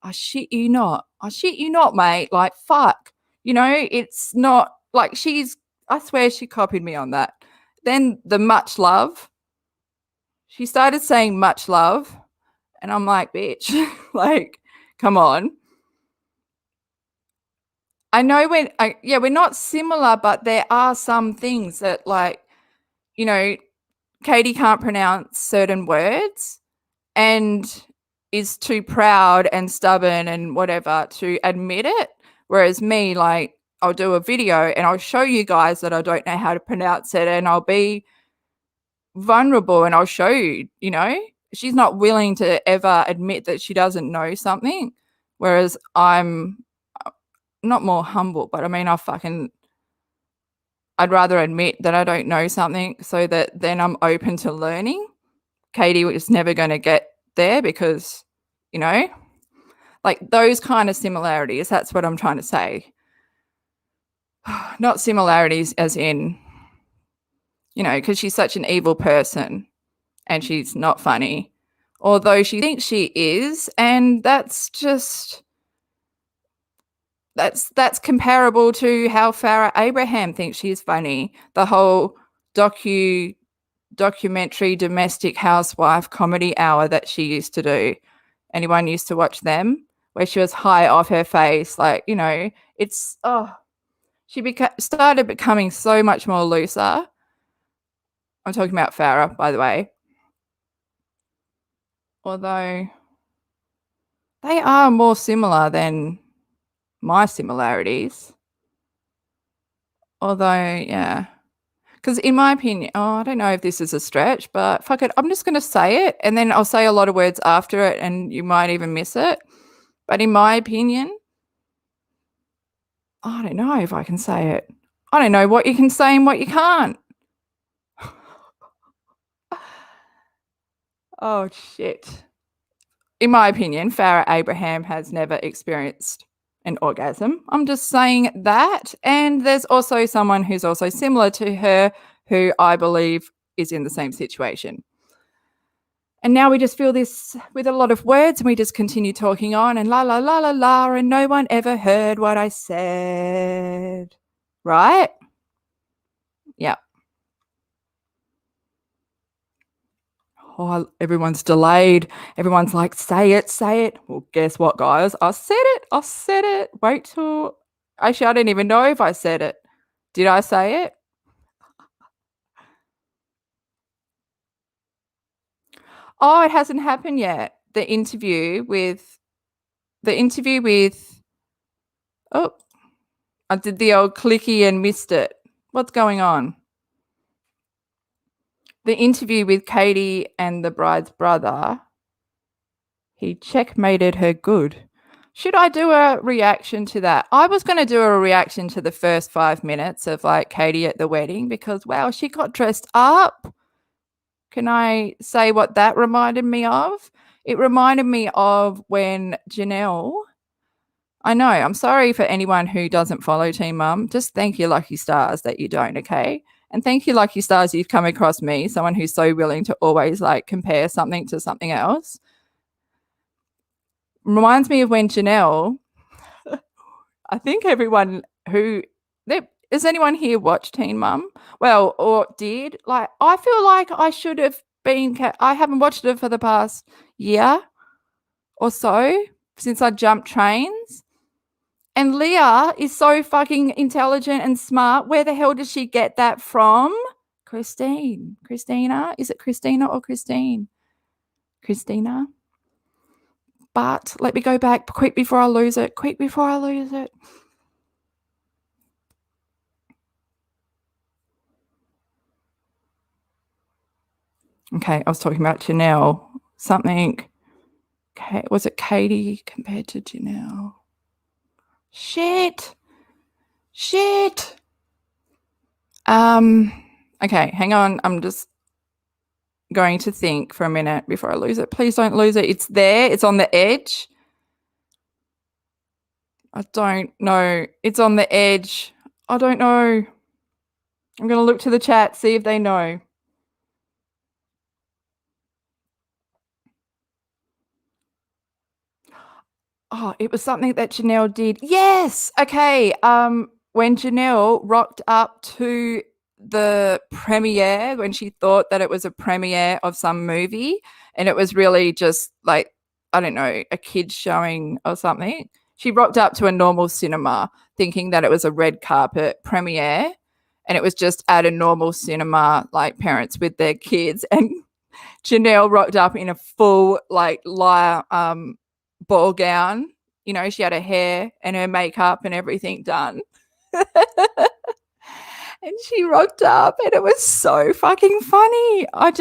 I shit you not. I shit you not, mate. Like, fuck. You know, it's not like I swear she copied me on that. Then the much love. She started saying much love. And I'm like, bitch, like, come on. I know we're not similar, but there are some things that, like, you know, Katie can't pronounce certain words and is too proud and stubborn and whatever to admit it. Whereas me, like, I'll do a video and I'll show you guys that I don't know how to pronounce it, and I'll be vulnerable and I'll show you, you know. She's not willing to ever admit that she doesn't know something. Whereas I'm not more humble, but I mean, I'd rather admit that I don't know something so that then I'm open to learning. Katie was never going to get there because, you know, like those kind of similarities. That's what I'm trying to say. Not similarities as in, you know, because she's such an evil person and she's not funny, although she thinks she is. And that's just, that's comparable to how Farrah Abraham thinks she's funny. The whole documentary domestic housewife comedy hour that she used to do. Anyone used to watch them? Where she was high off her face, like, you know, it's she started becoming so much more looser. I'm talking about Farrah, by the way. Although they are more similar than my similarities. Although, yeah. Because in my opinion, I don't know if this is a stretch, but fuck it, I'm just going to say it, and then I'll say a lot of words after it and you might even miss it. But in my opinion, I don't know if I can say it. I don't know what you can say and what you can't. Oh, shit. In my opinion, Farrah Abraham has never experienced an orgasm. I'm just saying that. And there's also someone who's also similar to her who I believe is in the same situation. And now we just fill this with a lot of words and we just continue talking on and la, la, la, la, la, and no one ever heard what I said. Right? Yeah. Oh, everyone's delayed. Everyone's like, say it, say it. Well, guess what, guys? I said it. I said it. Wait till... Actually, I didn't even know if I said it. Did I say it? Oh, it hasn't happened yet. The interview with... Oh, I did the old clicky and missed it. What's going on? The interview with Katie and the bride's brother, he checkmated her good. Should I do a reaction to that? I was going to do a reaction to the first 5 minutes of like Katie at the wedding because, wow, she got dressed up. Can I say what that reminded me of? It reminded me of when Janelle... I know, I'm sorry for anyone who doesn't follow Team Mum. Just thank your lucky stars that you don't, okay? And thank you, lucky stars, you've come across me, someone who's so willing to always like compare something to something else. Reminds me of when Janelle, I think everyone who... Does anyone here watch Teen Mum? Well, or did? Like, I feel like I should have been... I haven't watched it for the past year or so since I jumped trains. And Leah is so fucking intelligent and smart. Where the hell does she get that from? Christina? Is it Christina or Christine? Christina? But let me go back quick before I lose it. Okay, I was talking about Janelle. Something. Okay, was it Katie compared to Janelle? Shit. Okay, hang on. I'm just going to think for a minute before I lose it. Please don't lose it. It's there. It's on the edge. I don't know. It's on the edge. I don't know. I'm going to look to the chat, see if they know. Oh, it was something that Janelle did. Yes. Okay. When Janelle rocked up to the premiere, when she thought that it was a premiere of some movie, and it was really just like, I don't know, a kid's showing or something. She rocked up to a normal cinema thinking that it was a red carpet premiere, and it was just at a normal cinema, like parents with their kids. And Janelle rocked up in a full like ball gown. You know, she had her hair and her makeup and everything done. And she rocked up and it was so fucking funny. Let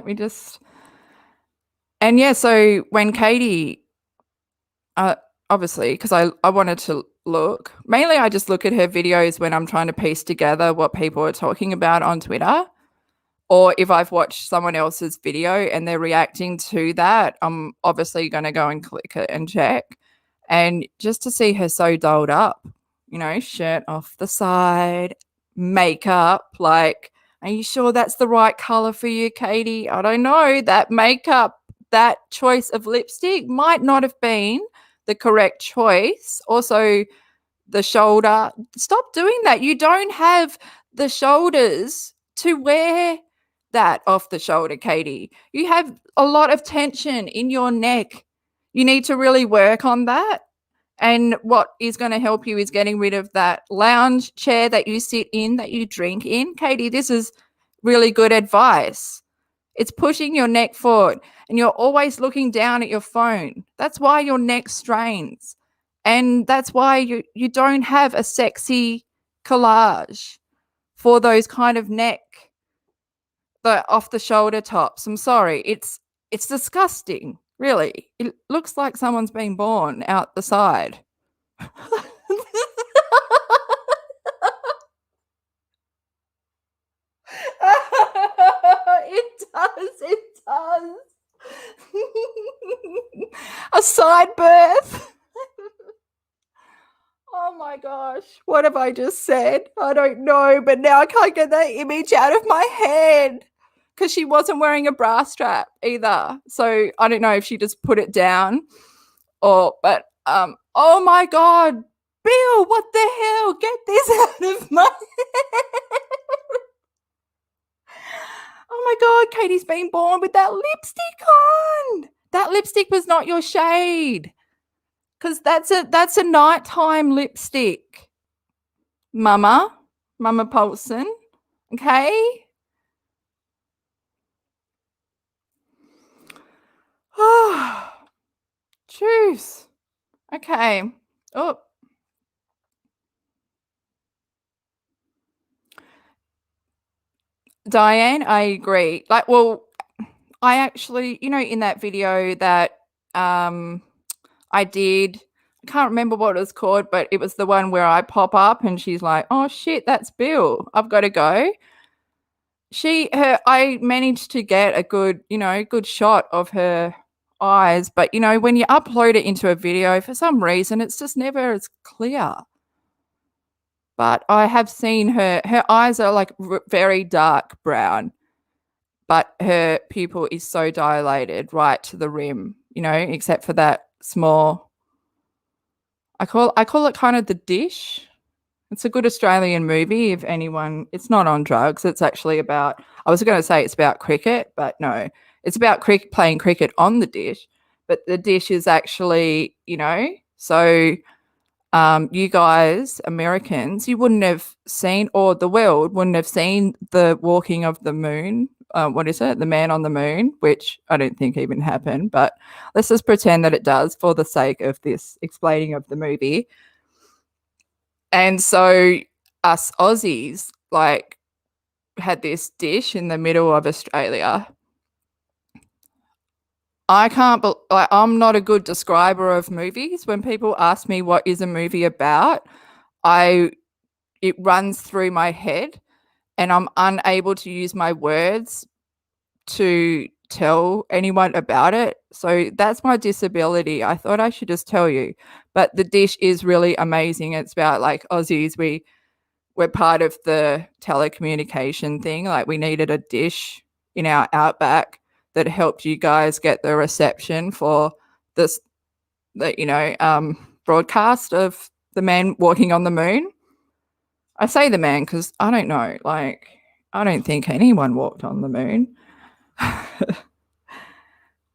me just. And yeah, so when Katie, obviously, because I wanted to look, mainly I just look at her videos when I'm trying to piece together what people are talking about on Twitter. Or if I've watched someone else's video and they're reacting to that, I'm obviously going to go and click it and check. And just to see her so dolled up, you know, shirt off the side, makeup, like, are you sure that's the right color for you, Katie? I don't know. That makeup, that choice of lipstick might not have been the correct choice. Also, the shoulder. Stop doing that. You don't have the shoulders to wear that off the shoulder, Katie. You have a lot of tension in your neck. You need to really work on that. And what is going to help you is getting rid of that lounge chair that you sit in, that you drink in. Katie, this is really good advice. It's pushing your neck forward and you're always looking down at your phone. That's why your neck strains. And that's why you don't have a sexy collage for those kind of neck, the off the shoulder tops. I'm sorry. It's disgusting, really. It looks like someone's been born out the side. It does. A side birth. Oh my gosh, what have I just said? I don't know, but now I can't get that image out of my head because she wasn't wearing a bra strap either. So I don't know if she just put it down but oh my God, Bill, what the hell? Get this out of my head. Oh my God, Katie's been born with that lipstick on. That lipstick was not your shade. Because that's a nighttime lipstick. Mama Paulson. Okay. Oh, jeez. Okay. Oh. Diane, I agree. Like, well, I actually, you know, in that video that I did, I can't remember what it was called, but it was the one where I pop up and she's like, oh shit, that's Bill. I've got to go. I managed to get a good shot of her eyes, but you know, when you upload it into a video, for some reason, it's just never as clear. But I have seen her eyes are like very dark brown, but her pupil is so dilated right to the rim, you know, except for that small, I call it kind of the dish. It's a good Australian movie if anyone, it's not on drugs. It's actually about, I was going to say it's about cricket, but no, it's about playing cricket on the dish. But the dish is actually, you know, so you guys, Americans, you wouldn't have seen, or the world wouldn't have seen the walking of the moon. What is it? The man on the moon, which I don't think even happened, but let's just pretend that it does for the sake of this explaining of the movie. And so us Aussies like had this dish in the middle of Australia. I'm not a good describer of movies. When people ask me what is a movie about, it runs through my head and I'm unable to use my words to tell anyone about it. So that's my disability. I thought I should just tell you. But the dish is really amazing. It's about like Aussies. We're part of the telecommunication thing. Like we needed a dish in our outback that helped you guys get the reception for this, broadcast of the man walking on the moon. I say the man because I don't know. Like, I don't think anyone walked on the moon.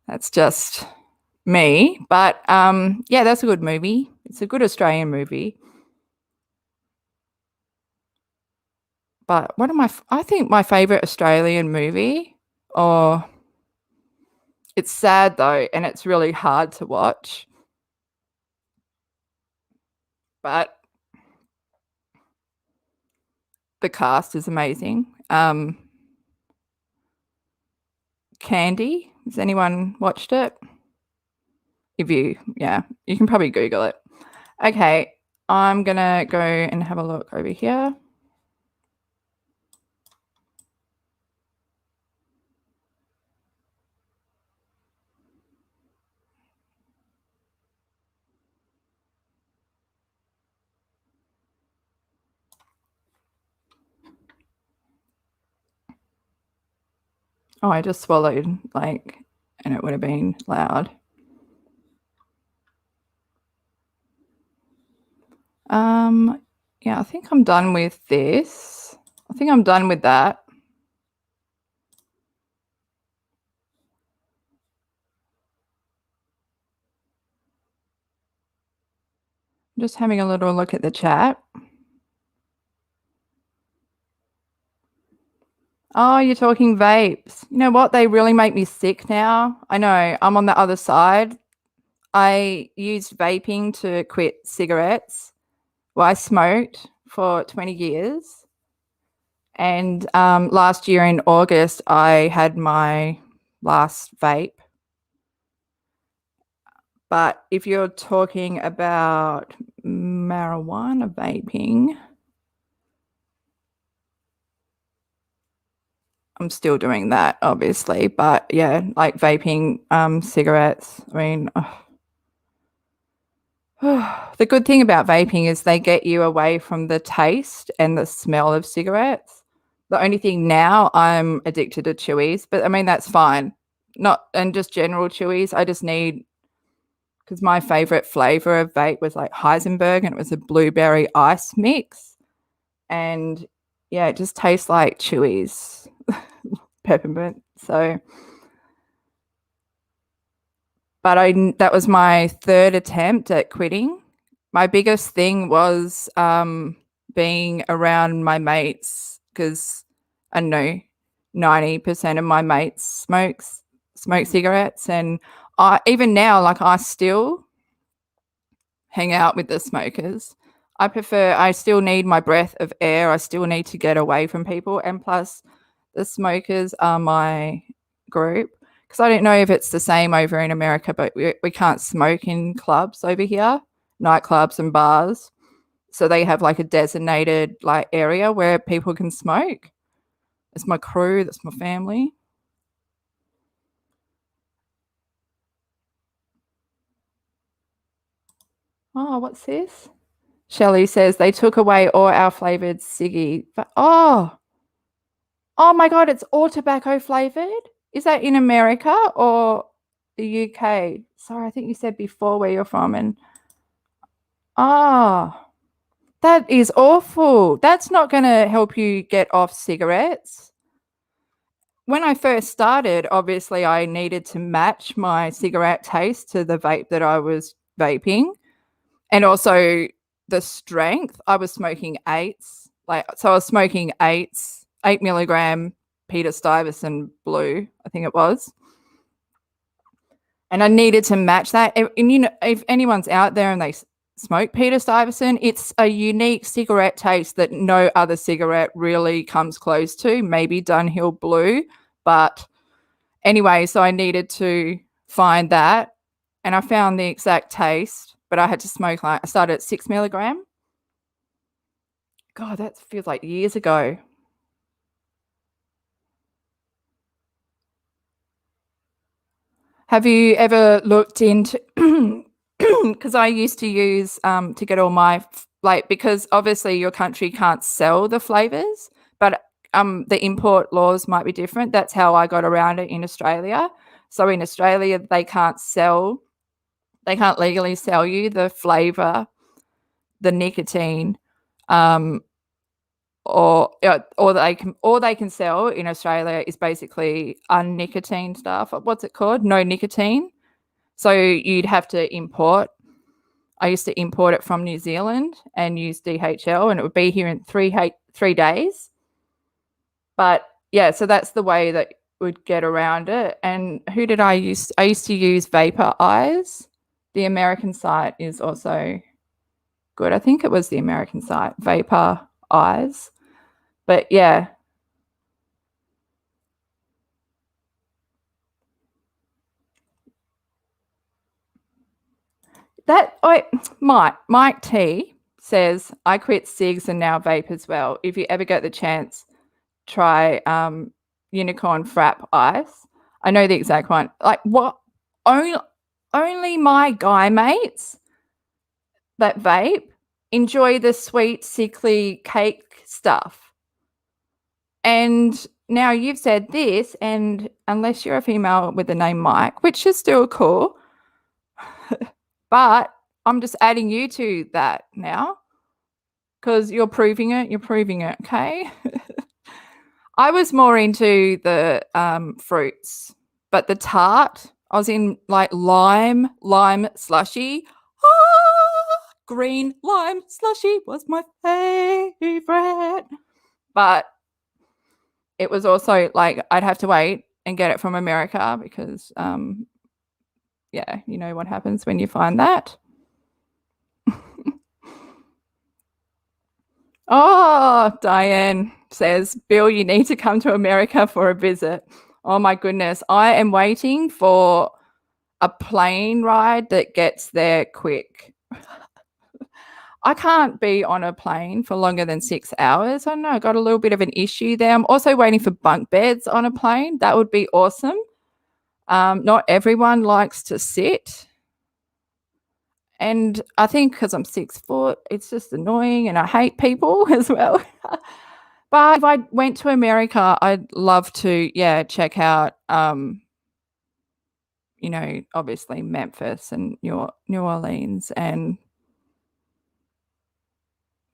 That's just me. But yeah, that's a good movie. It's a good Australian movie. But I think my favorite Australian movie, or it's sad though, and it's really hard to watch. But the cast is amazing. Candy. Has anyone watched it? You can probably Google it. Okay, I'm gonna go and have a look over here. Oh, I just swallowed, and it would have been loud. Yeah, I think I'm done with this. I think I'm done with that. I'm just having a little look at the chat. Oh, you're talking vapes. You know what? They really make me sick now. I know. I'm on the other side. I used vaping to quit cigarettes. Well, I smoked for 20 years. And last year in August, I had my last vape. But if you're talking about marijuana vaping, I'm still doing that, obviously. But yeah, like vaping cigarettes, I mean, the good thing about vaping is they get you away from the taste and the smell of cigarettes. The only thing now, I'm addicted to chewies, but I mean, that's fine. And just general chewies. I just need, because my favorite flavor of vape was like Heisenberg, and it was a blueberry ice mix. And yeah, it just tastes like chewies, peppermint. So, but that was my third attempt at quitting. My biggest thing was being around my mates, because I know 90% of my mates smoke cigarettes, and even now, like, I still hang out with the smokers. I still need my breath of air. I still need to get away from people. And plus, the smokers are my group, because I don't know if it's the same over in America, but we can't smoke in clubs over here, nightclubs and bars. So they have like a designated like area where people can smoke. It's my crew. That's my family. Oh, what's this? Shelley says they took away all our flavored ciggy. But oh my God, it's all tobacco flavored. Is that in America or the UK? Sorry, I think you said before where you're from. And that is awful. That's not going to help you get off cigarettes. When I first started, obviously I needed to match my cigarette taste to the vape that I was vaping, and also the strength. I was smoking eights. So I was smoking 8 milligram Peter Stuyvesant blue, I think it was. And I needed to match that. And you know, if anyone's out there and they smoke Peter Stuyvesant, it's a unique cigarette taste that no other cigarette really comes close to, maybe Dunhill Blue. But anyway, so I needed to find that, and I found the exact taste, but I had to smoke, I started at 6 milligram. God, that feels like years ago. Have you ever looked into, because I used to use to get all my, because obviously your country can't sell the flavors, but the import laws might be different. That's how I got around it in Australia. So in Australia, they can't legally sell you the flavor, the nicotine, or they can sell in Australia is basically unnicotine stuff. What's it called? No nicotine. So you'd have to import. I used to import it from New Zealand and use DHL, and it would be here in 3 days. But yeah, so that's the way that would get around it. And who did I use? I used to use Vapor Eyes. The American site is also good. I think it was the American site, Vapor Eyes. But yeah. Mike T says, I quit cigs and now vape as well. If you ever get the chance, try Unicorn Frap Ice. I know the exact one. Like, what? Only my guy mates that vape enjoy the sweet, sickly cake stuff. And now you've said this, and unless you're a female with the name Mike, which is still cool, but I'm just adding you to that now because you're proving it. Okay. I was more into the fruits, but the tart, I was in like lime slushy. Green lime slushy was my favorite. But it was also like I'd have to wait and get it from America because, yeah, you know what happens when you find that. Oh, Diane says, Bill, you need to come to America for a visit. Oh, my goodness. I am waiting for a plane ride that gets there quick. I can't be on a plane for longer than 6 hours. I don't know. I got a little bit of an issue there. I'm also waiting for bunk beds on a plane. That would be awesome. Not everyone likes to sit. And I think because I'm 6 foot, it's just annoying and I hate people as well. But if I went to America, I'd love to, check out, obviously Memphis and New Orleans and,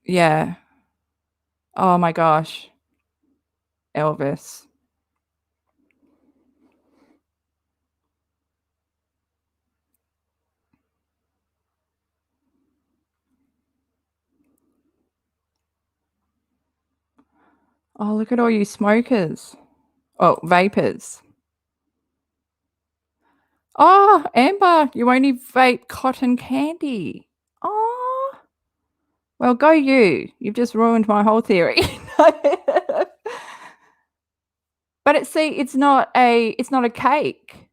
yeah. Oh, my gosh. Elvis. Oh, look at all you smokers. Oh, vapors. Oh, Amber, you only vape cotton candy. Oh, well, go you. You've just ruined my whole theory. But it's not a cake.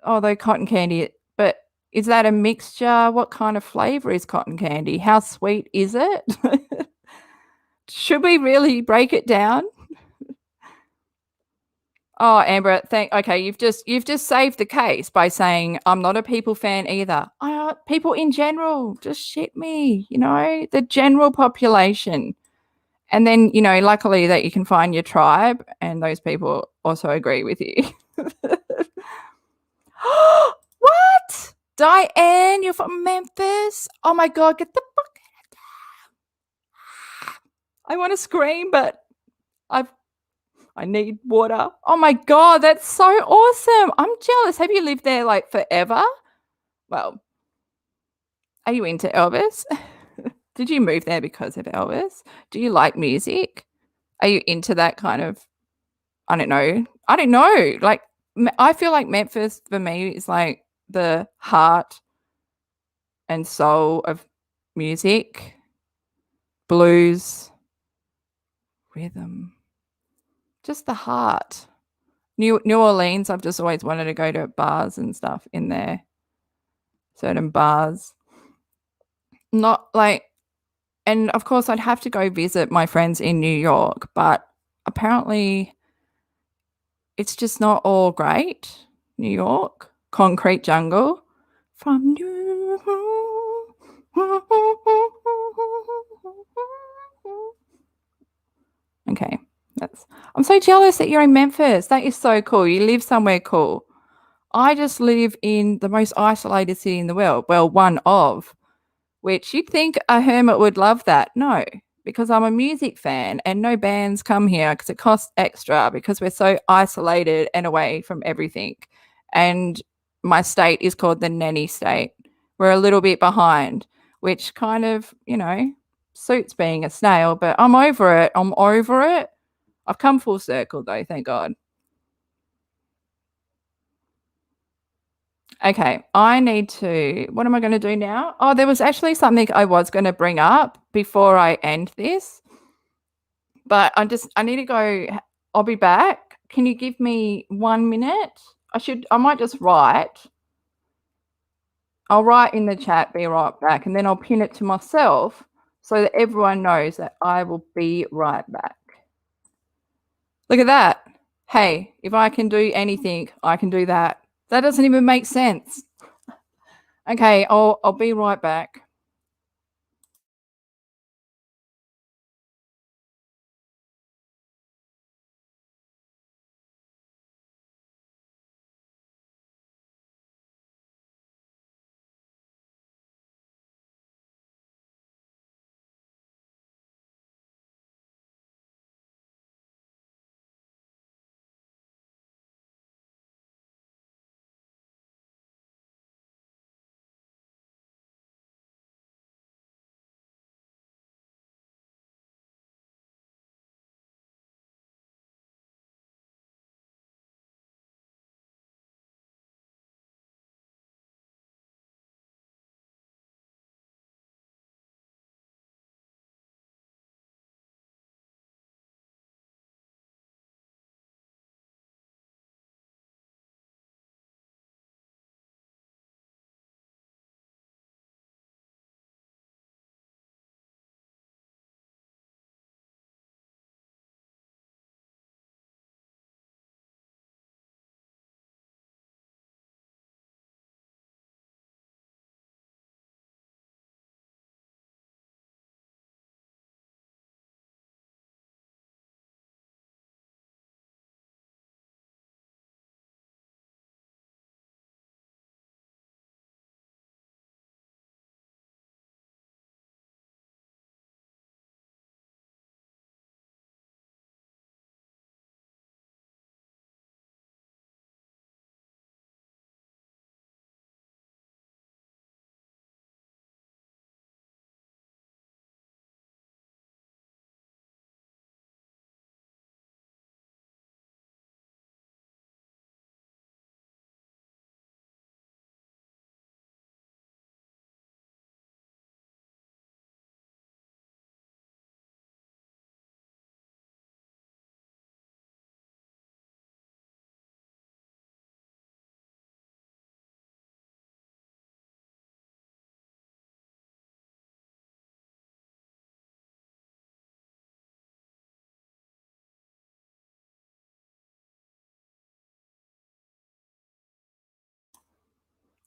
Although cotton candy, but is that a mixture? What kind of flavor is cotton candy? How sweet is it? Should we really break it down? Oh, Amber, okay, you've just saved the case by saying I'm not a people fan either. People in general just shit me, the general population. And then, luckily that you can find your tribe and those people also agree with you. What? Diane, you're from Memphis? Oh my God, get the fuck out of there. I want to scream, but I need water. Oh my God, that's so awesome. I'm jealous. Have you lived there like forever? Well, are you into Elvis? Did you move there because of Elvis? Do you like music? Are you into that kind of, I don't know. Like, I feel like Memphis for me is like the heart and soul of music, blues, rhythm, just the heart. New Orleans, I've just always wanted to go to bars and stuff in there, certain bars. Not like, and of course I'd have to go visit my friends in New York, but apparently it's just not all great, New York. Concrete Jungle from Okay, I'm so jealous that you're in Memphis. That is so cool. You live somewhere cool. I just live in the most isolated city in the world. Well, one of, which you'd think a hermit would love that. No, because I'm a music fan and no bands come here because it costs extra because we're so isolated and away from everything. And my state is called the nanny state. We're a little bit behind, which kind of, suits being a snail, but I'm over it. I've come full circle though, thank God. Okay, I need to. What am I going to do now? Oh, there was actually something I was going to bring up before I end this, but I need to go. I'll be back. Can you give me 1 minute? I might just write. I'll write in the chat, be right back, and then I'll pin it to myself so that everyone knows that I will be right back. Look at that. Hey, if I can do anything, I can do that. That doesn't even make sense. Okay, I'll be right back.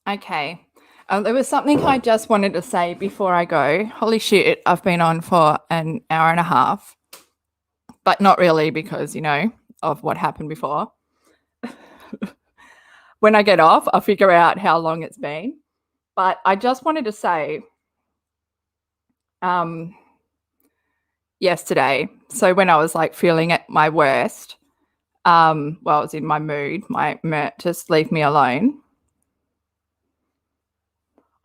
Okay. There was something I just wanted to say before I go. Holy shit, I've been on for an hour and a half, but not really because, of what happened before. When I get off, I'll figure out how long it's been. But I just wanted to say yesterday, so when I was like feeling at my worst, I was in my mood, just leave me alone.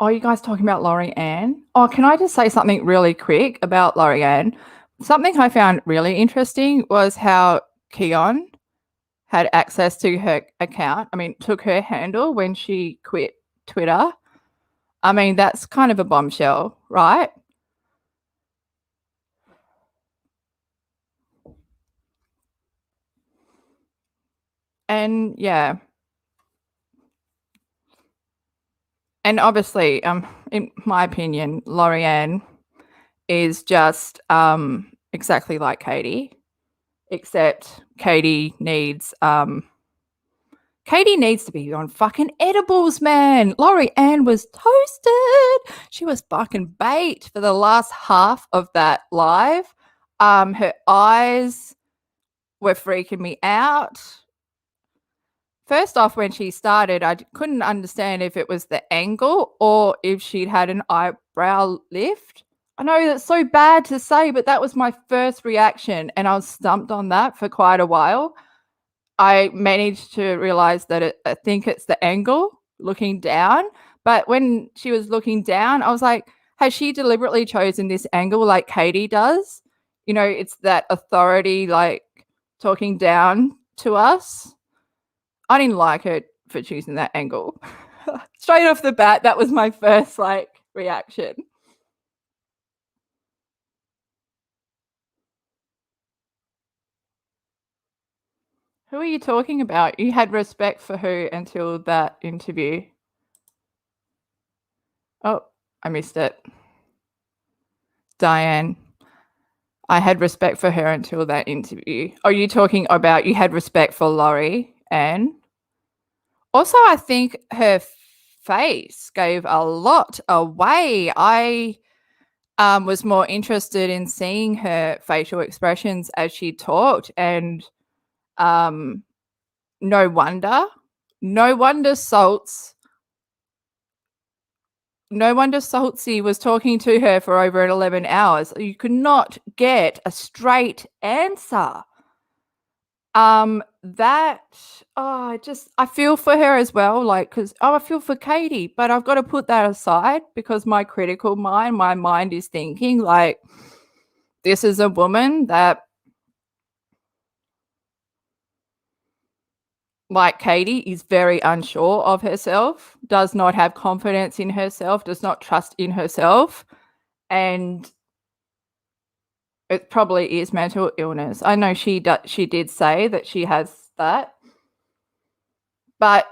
Oh, you guys talking about Laurie Ann? Oh, can I just say something really quick about Laurie Ann? Something I found really interesting was how Keon had access to her account. I mean, took her handle when she quit Twitter. I mean, that's kind of a bombshell, right? And yeah. And obviously, in my opinion, Laurie Ann is just exactly like Katie, except Katie needs Katie needs to be on fucking edibles, man. Laurie Ann was toasted. She was fucking bait for the last half of that live. Her eyes were freaking me out. First off, when she started, I couldn't understand if it was the angle or if she'd had an eyebrow lift. I know that's so bad to say, but that was my first reaction, and I was stumped on that for quite a while. I managed to realize that I think it's the angle looking down. But when she was looking down, I was like, has she deliberately chosen this angle like Katie does? You know, it's that authority, like talking down to us. I didn't like her for choosing that angle. Straight off the bat, that was my first reaction. Who are you talking about? You had respect for who until that interview? Oh, I missed it. Diane. I had respect for her until that interview. Are you talking about you had respect for Laurie Ann? Also, I think her face gave a lot away. I was more interested in seeing her facial expressions as she talked, and no wonder Saltsy was talking to her for over 11 hours. You could not get a straight answer. I feel for her as well, because I feel for Katie, but I've got to put that aside because my critical mind, my mind is thinking this is a woman that, like Katie, is very unsure of herself, does not have confidence in herself, does not trust in herself, and it probably is mental illness. I know she did say that she has that, but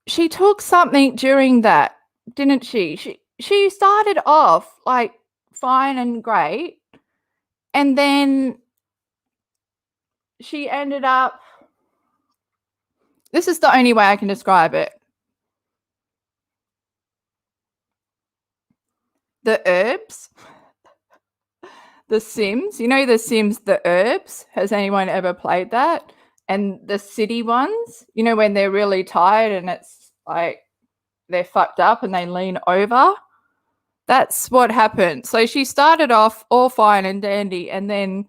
she took something during that, didn't she? She started off fine and great, and then she ended up. This is the only way I can describe it. The herbs, the Sims, The Sims, the herbs. Has anyone ever played that? And the city ones, when they're really tired and it's they're fucked up and they lean over. That's what happened. So she started off all fine and dandy, and then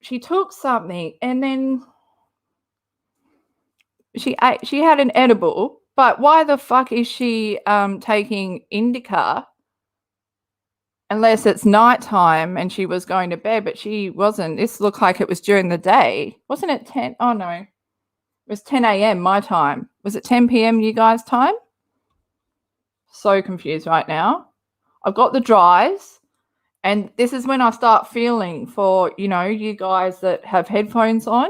she took something, and then she had an edible. But why the fuck is she taking indica? Unless it's nighttime and she was going to bed, but she wasn't. This looked like it was during the day. Wasn't it 10? Oh, no. It was 10 a.m. my time. Was it 10 p.m. you guys' time? So confused right now. I've got the dries, and this is when I start feeling for, you guys that have headphones on.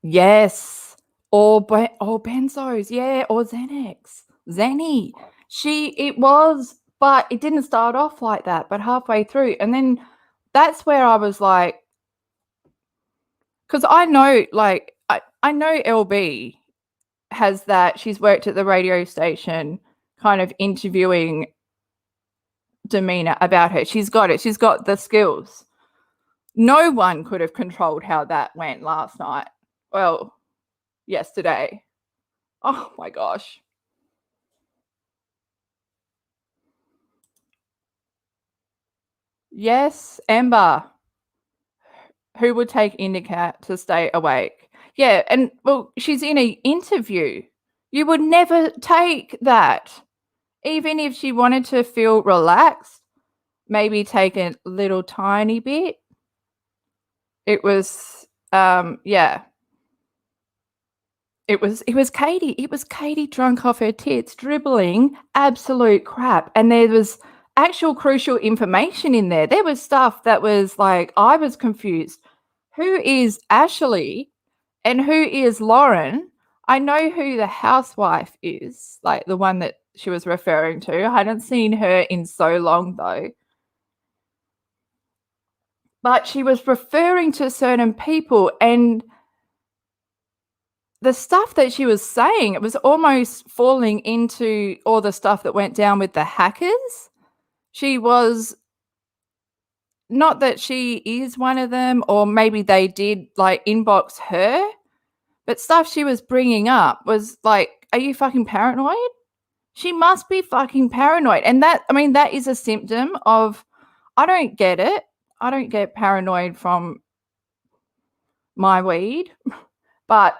Yes. Or benzos, yeah, or Xanax. Xanny. It was, but it didn't start off like that, but halfway through. And then that's where I was like, because I know, I know LB has that. She's worked at the radio station kind of interviewing demeanor about her. She's got it. She's got the skills. No one could have controlled how that went last night. Well, yesterday. Oh my gosh. Yes, Amber. Who would take indica to stay awake? Yeah, and well, she's in an interview. You would never take that. Even if she wanted to feel relaxed, maybe take a little tiny bit. It was, yeah. It was Katie. It was Katie drunk off her tits, dribbling absolute crap. And there was actual crucial information in there. There was stuff that was I was confused. who is Ashley and who is Lauren? I know who the housewife is, like the one that she was referring to. I hadn't seen her in so long though. But she was referring to certain people, and the stuff that she was saying, it was almost falling into all the stuff that went down with the hackers. She was, not that she is one of them, or maybe they did like inbox her, but stuff she was bringing up was like, are you fucking paranoid? She must be fucking paranoid. And that, I mean, that is a symptom of, I don't get it. I don't get paranoid from my weed, but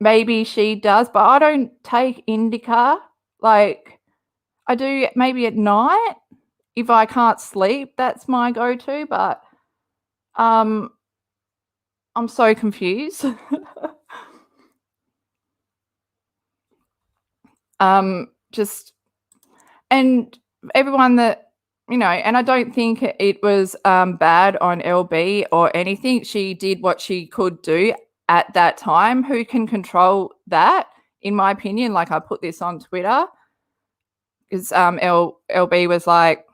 maybe she does. But I don't take indica. Like, I do maybe at night if I can't sleep. That's my go-to. But I'm so confused. Just, and everyone that, you know, and I don't think it was bad on LB or anything. She did what she could do at that time. Who can control that, in my opinion? Like, I put this on Twitter because LB was like,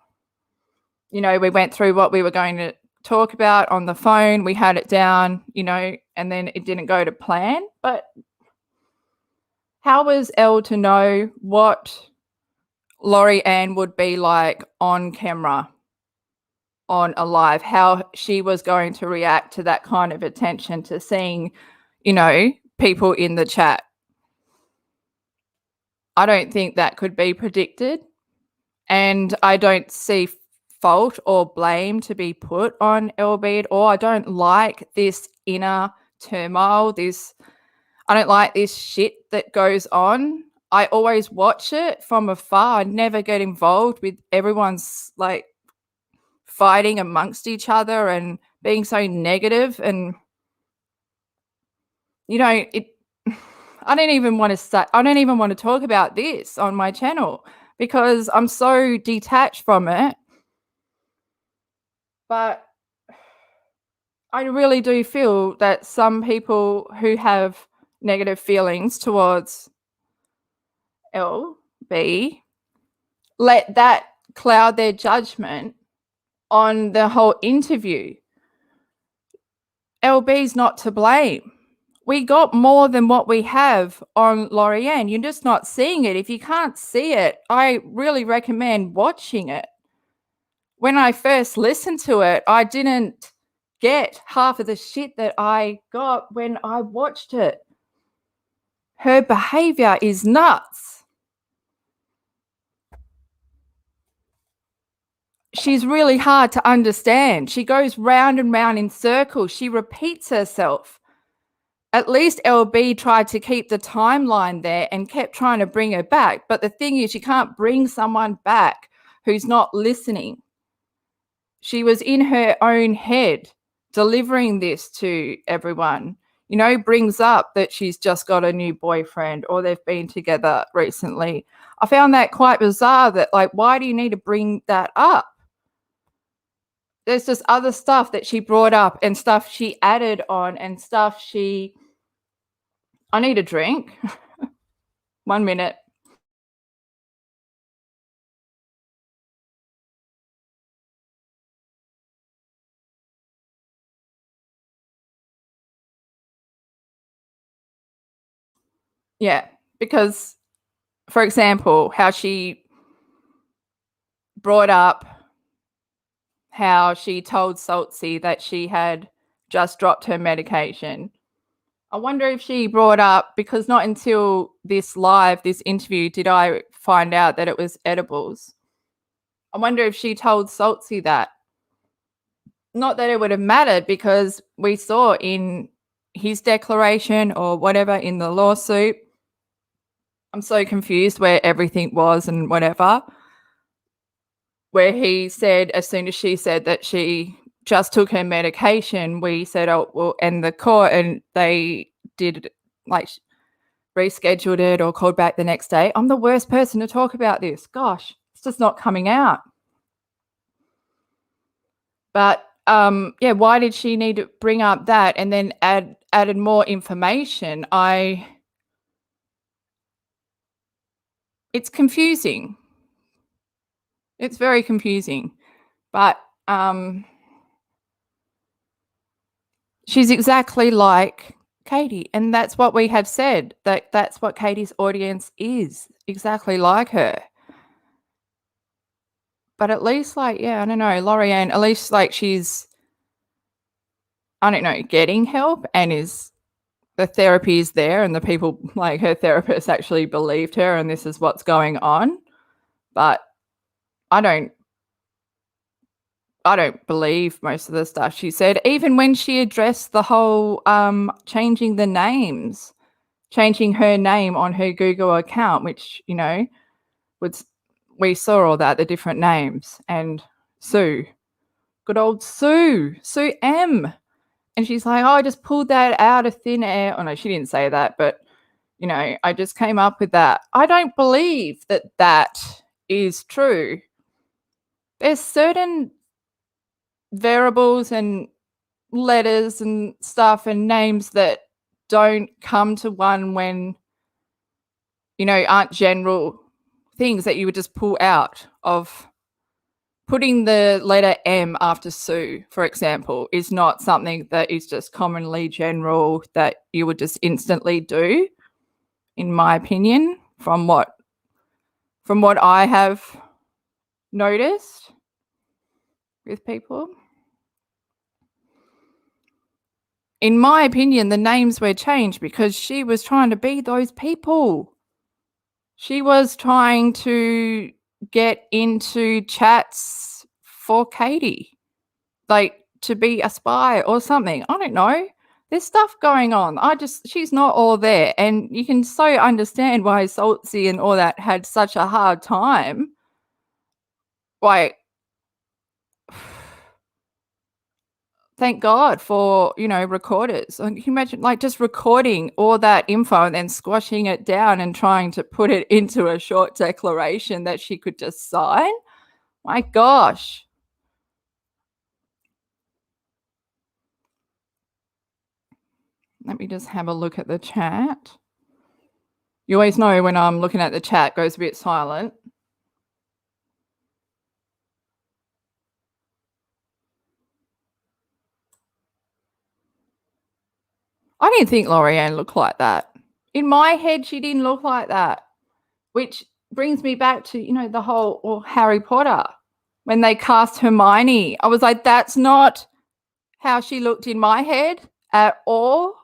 you know, we went through what we were going to talk about on the phone. We had it down, you know, and then it didn't go to plan. But how was Elle to know what Laurie Ann would be like on camera, on a live, how she was going to react to that kind of attention, to seeing, you know, people in the chat? I don't think that could be predicted. And I don't see fault or blame to be put on LB at all. I don't like this inner turmoil, I don't like this shit that goes on. I always watch it from afar. I never get involved with everyone's like fighting amongst each other and being so negative. And, you know, I don't even want to talk about this on my channel because I'm so detached from it. But I really do feel that some people who have negative feelings towards LB let that cloud their judgment on the whole interview. LB's not to blame. We got more than what we have on Lorianne. You're just not seeing it. If you can't see it, I really recommend watching it. When I first listened to it, I didn't get half of the shit that I got when I watched it. Her behavior is nuts. She's really hard to understand. She goes round and round in circles. She repeats herself. At least LB tried to keep the timeline there and kept trying to bring her back. But the thing is, you can't bring someone back who's not listening. She was in her own head delivering this to everyone. You know, brings up that she's just got a new boyfriend or they've been together recently. I found that quite bizarre, that like, why do you need to bring that up? There's just other stuff that she brought up and stuff she added on and stuff she... I need a drink. 1 minute. Yeah, because, for example, how she brought up how she told Saltsy that she had just dropped her medication. I wonder if she brought up, because not until this interview, did I find out that it was edibles. I wonder if she told Saltsy that. Not that it would have mattered, because we saw in his declaration or whatever in the lawsuit, I'm so confused where everything was and whatever, where he said, as soon as she said that she just took her medication, we said, oh, well, and the court, and they did like rescheduled it or called back the next day. I'm the worst person to talk about this. Gosh, it's just not coming out. But why did she need to bring up that and then added more information? It's confusing. It's very confusing. But she's exactly like Katie, and that's what we have said, that's what Katie's audience is, exactly like her. But at least, like, I don't know, Lori-Ann, at least, like, she's, I don't know, getting help, and the therapy is there, and the people, like, her therapist actually believed her, and this is what's going on. But I don't believe most of the stuff she said, even when she addressed the whole changing the names, changing her name on her Google account, which, we saw all that, the different names, and Sue, good old Sue M. And she's like, oh, I just pulled that out of thin air. Oh, no, she didn't say that, but, I just came up with that. I don't believe that is true. There's certain variables and letters and stuff and names that don't come to one when, aren't general things that you would just pull out of. Putting the letter M after Sue, for example, is not something that is just commonly general that you would just instantly do, in my opinion, from what I have noticed with people. In my opinion, the names were changed because she was trying to be those people. She was trying to get into chats for Katie, like to be a spy or something. I don't know. There's stuff going on. She's not all there. And you can so understand why Saltsy and all that had such a hard time. Like, thank God for, recorders. Like, can you imagine, like, just recording all that info and then squashing it down and trying to put it into a short declaration that she could just sign? My gosh. Let me just have a look at the chat. You always know when I'm looking at the chat, it goes a bit silent. I didn't think Lori-Ann looked like that. In my head, she didn't look like that, which brings me back to, the whole Harry Potter. When they cast Hermione, I was like, that's not how she looked in my head at all.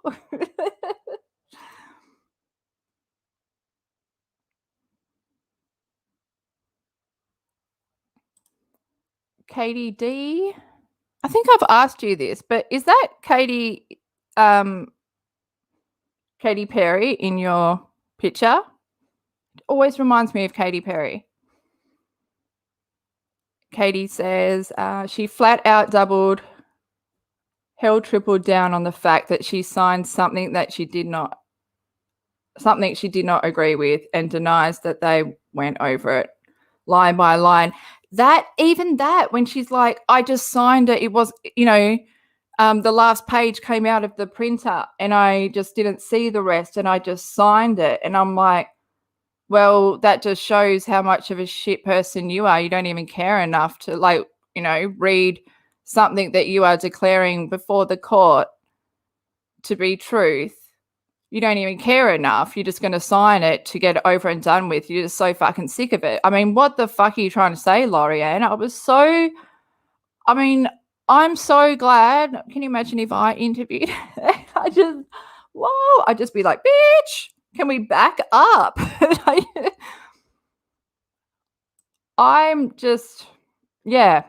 Katie D. I think I've asked you this, but is that Katy Perry in your picture? It always reminds me of Katy Perry. Katie says she flat out tripled down on the fact that she signed something that she did not agree with, and denies that they went over it line by line. When she's like, I just signed it. It was, the last page came out of the printer and I just didn't see the rest and I just signed it. And I'm like, well, that just shows how much of a shit person you are. You don't even care enough to, like, read something that you are declaring before the court to be truth. You don't even care enough. You're just going to sign it to get it over and done with. You're just so fucking sick of it. I mean, what the fuck are you trying to say, Lori-Ann? I'm so glad. Can you imagine if I interviewed? I'd just be like, bitch, can we back up? I'm just, yeah.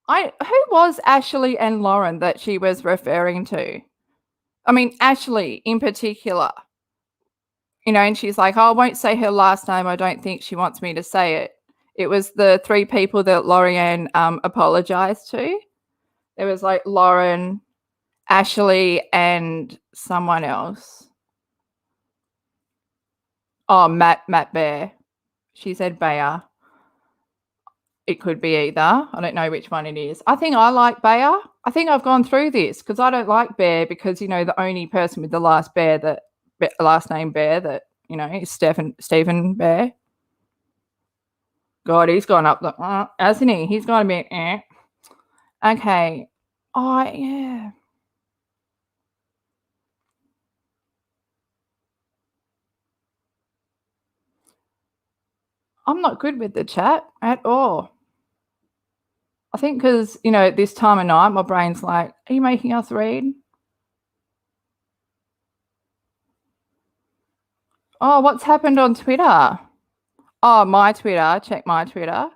Who was Ashley and Lauren that she was referring to? I mean, Ashley in particular, and she's like, oh, I won't say her last name. I don't think she wants me to say it. It was the three people that Lori-Ann apologized to. There was like Lauren, Ashley, and someone else. Oh, Matt Bear. She said Bayer. It could be either. I don't know which one it is. I think I like Bear. I think I've gone through this because I don't like Bear because, the only person with the last name Bear that, is Stephen Bear. God, he's gone up hasn't he? He's gone a bit, Okay. Oh, yeah. I'm not good with the chat at all. I think because, this time of night, my brain's like, are you making us read? Oh, what's happened on Twitter? Oh, my Twitter. Check my Twitter.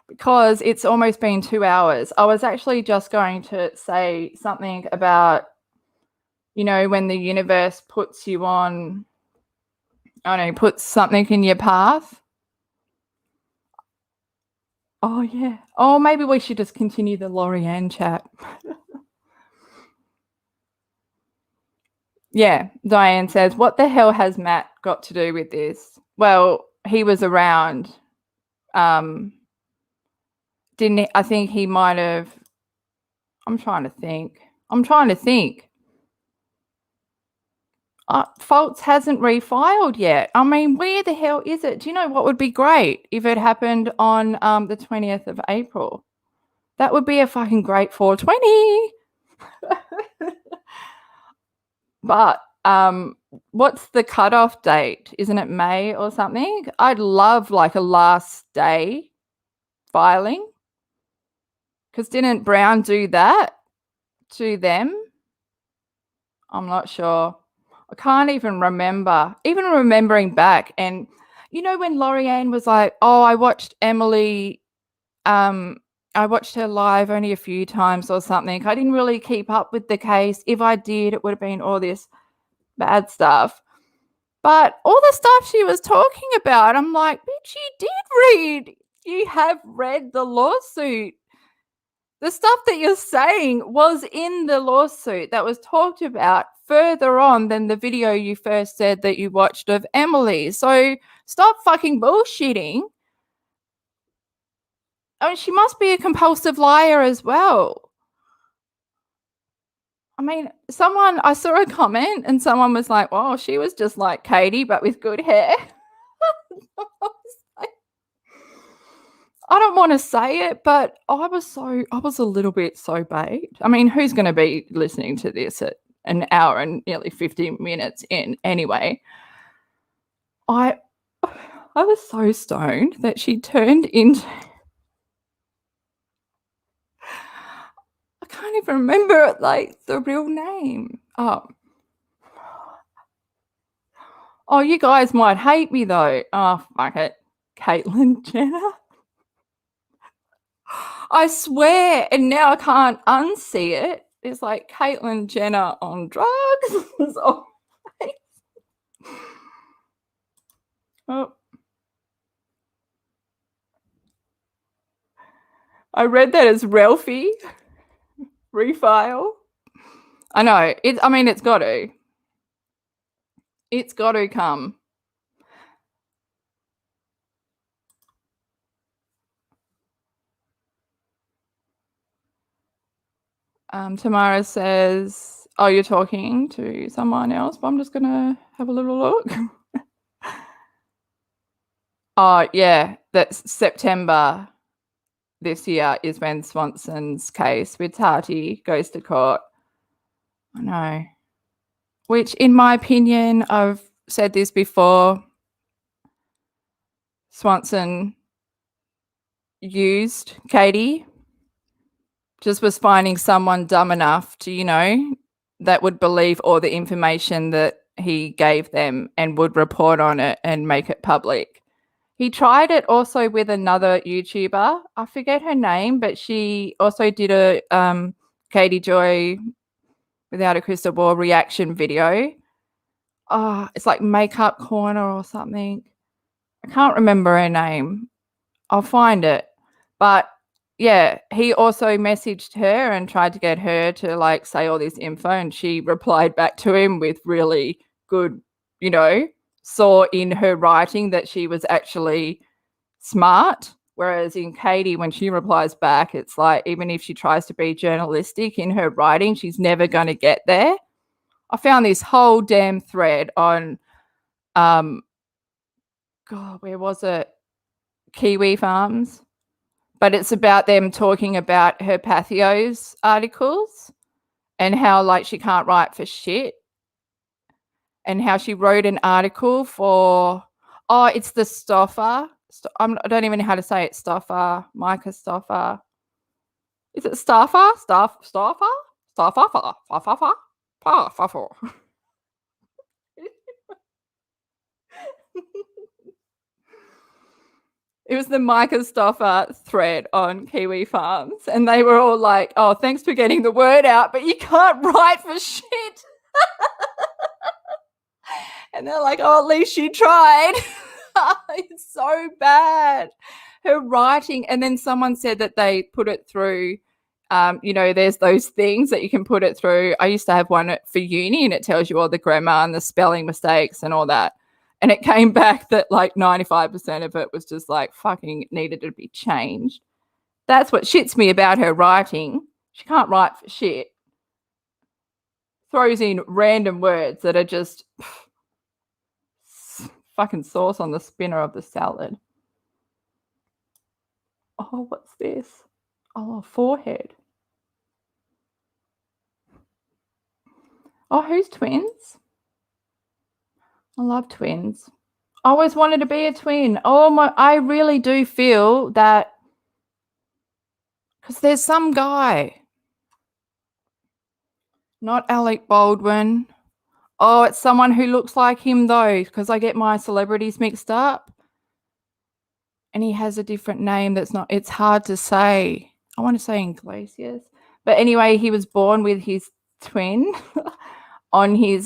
Because it's almost been 2 hours. I was actually just going to say something about, when the universe puts you on, puts something in your path. Oh, yeah. Oh, maybe we should just continue the Lorianne chat. Yeah, Diane says, what the hell has Matt got to do with this? Well, he was around. Didn't he? I think he might have. I'm trying to think. Faults hasn't refiled yet. I mean, where the hell is it? Do you know what would be great if it happened on the 20th of April? That would be a fucking great 420. But what's the cutoff date? Isn't it May or something? I'd love like a last day filing. Because didn't Brown do that to them? I'm not sure. I can't even remember. Even remembering back, and when Lorianne was like, "Oh, I watched Emily. I watched her live only a few times or something. I didn't really keep up with the case. If I did, it would have been all this bad stuff." But all the stuff she was talking about, I'm like, bitch, you did read. You have read the lawsuit. The stuff that you're saying was in the lawsuit that was talked about further on than the video you first said that you watched of Emily. So stop fucking bullshitting. I mean, she must be a compulsive liar as well. I mean, I saw a comment and someone was like, well, she was just like Katie, but with good hair. I don't want to say it, but I was a little bit so bait. I mean, who's going to be listening to this at an hour and nearly 50 minutes in anyway? I was so stoned that she turned into... I can't even remember like the real name. Oh, you guys might hate me though. Oh, fuck it. Caitlyn Jenner. I swear, and now I can't unsee it. It's like Caitlyn Jenner on drugs. Oh. I read that as Ralphie. Refile. I know. It's got to. It's got to come. Tamara says, oh, you're talking to someone else, but I'm just going to have a little look. Oh, yeah, that's September this year is when Swanson's case with Tati goes to court. I know. Which, in my opinion, I've said this before, Swanson used Katie, just was finding someone dumb enough to, that would believe all the information that he gave them and would report on it and make it public. He tried it also with another YouTuber. I forget her name, but she also did a Katie Joy Without a Crystal Ball reaction video. Oh, it's like Makeup Corner or something. I can't remember her name. I'll find it. But yeah, he also messaged her and tried to get her to like say all this info, and she replied back to him with really good saw in her writing that she was actually smart. Whereas in Katie, when she replies back, it's like even if she tries to be journalistic in her writing, she's never going to get there. I found this whole damn thread on, God, where was it? Kiwi Farms. But it's about them talking about her Pathios articles and how, like, she can't write for shit. And how she wrote an article for, it's the Stoffer. I don't even know how to say it. Stoffer, Micah Stoffer. Is it Stoffer? Stoffer? Stoffer? It was the Micah Stoffer thread on Kiwi Farms, and they were all like, "Oh, thanks for getting the word out, but you can't write for shit." And they're like, "Oh, at least she tried." It's so bad, her writing. And then someone said that they put it through. There's those things that you can put it through. I used to have one for uni, and it tells you all the grammar and the spelling mistakes and all that. And it came back that like 95% of it was just like fucking needed to be changed. That's what shits me about her writing. She can't write for shit. Throws in random words that are just fucking sauce on the spinner of the salad. Oh, what's this? Oh, forehead. Oh, who's twins? I love twins. I always wanted to be a twin. I really do feel that, because there's some guy, not Alec Baldwin. Oh, it's someone who looks like him though, because I get my celebrities mixed up. And he has a different name it's hard to say. I want to say Iglesias. But anyway, he was born with his twin on he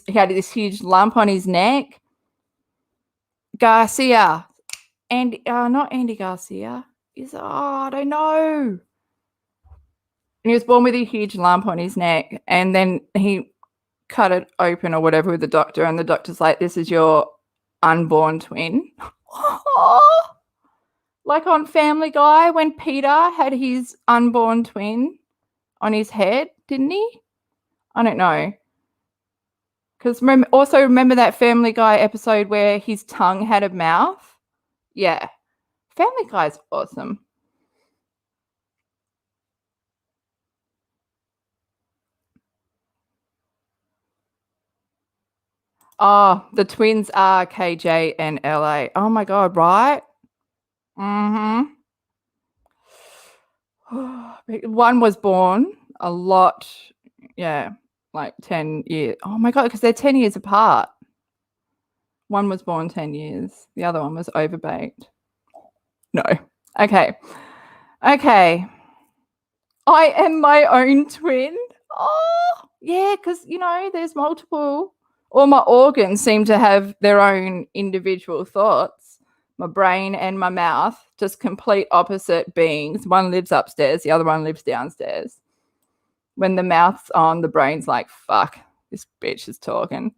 had this huge lump on his neck. Garcia. And not Andy Garcia. I don't know. And he was born with a huge lump on his neck, and then he cut it open or whatever with the doctor, and the doctor's like, "This is your unborn twin." Like on Family Guy when Peter had his unborn twin on his head, didn't he? I don't know. Because remember that Family Guy episode where his tongue had a mouth? Yeah. Family Guy's awesome. Oh, the twins are KJ and LA. Oh my God, right? Mm-hmm. One was born a lot, like 10 years. Oh my God, because they're 10 years apart. One was born 10 years. The other one was overbaked. No. Okay. I am my own twin. Oh, yeah, because, there's multiple. All my organs seem to have their own individual thoughts. My brain and my mouth, just complete opposite beings. One lives upstairs, the other one lives downstairs. When the mouth's on, the brain's like, fuck, this bitch is talking.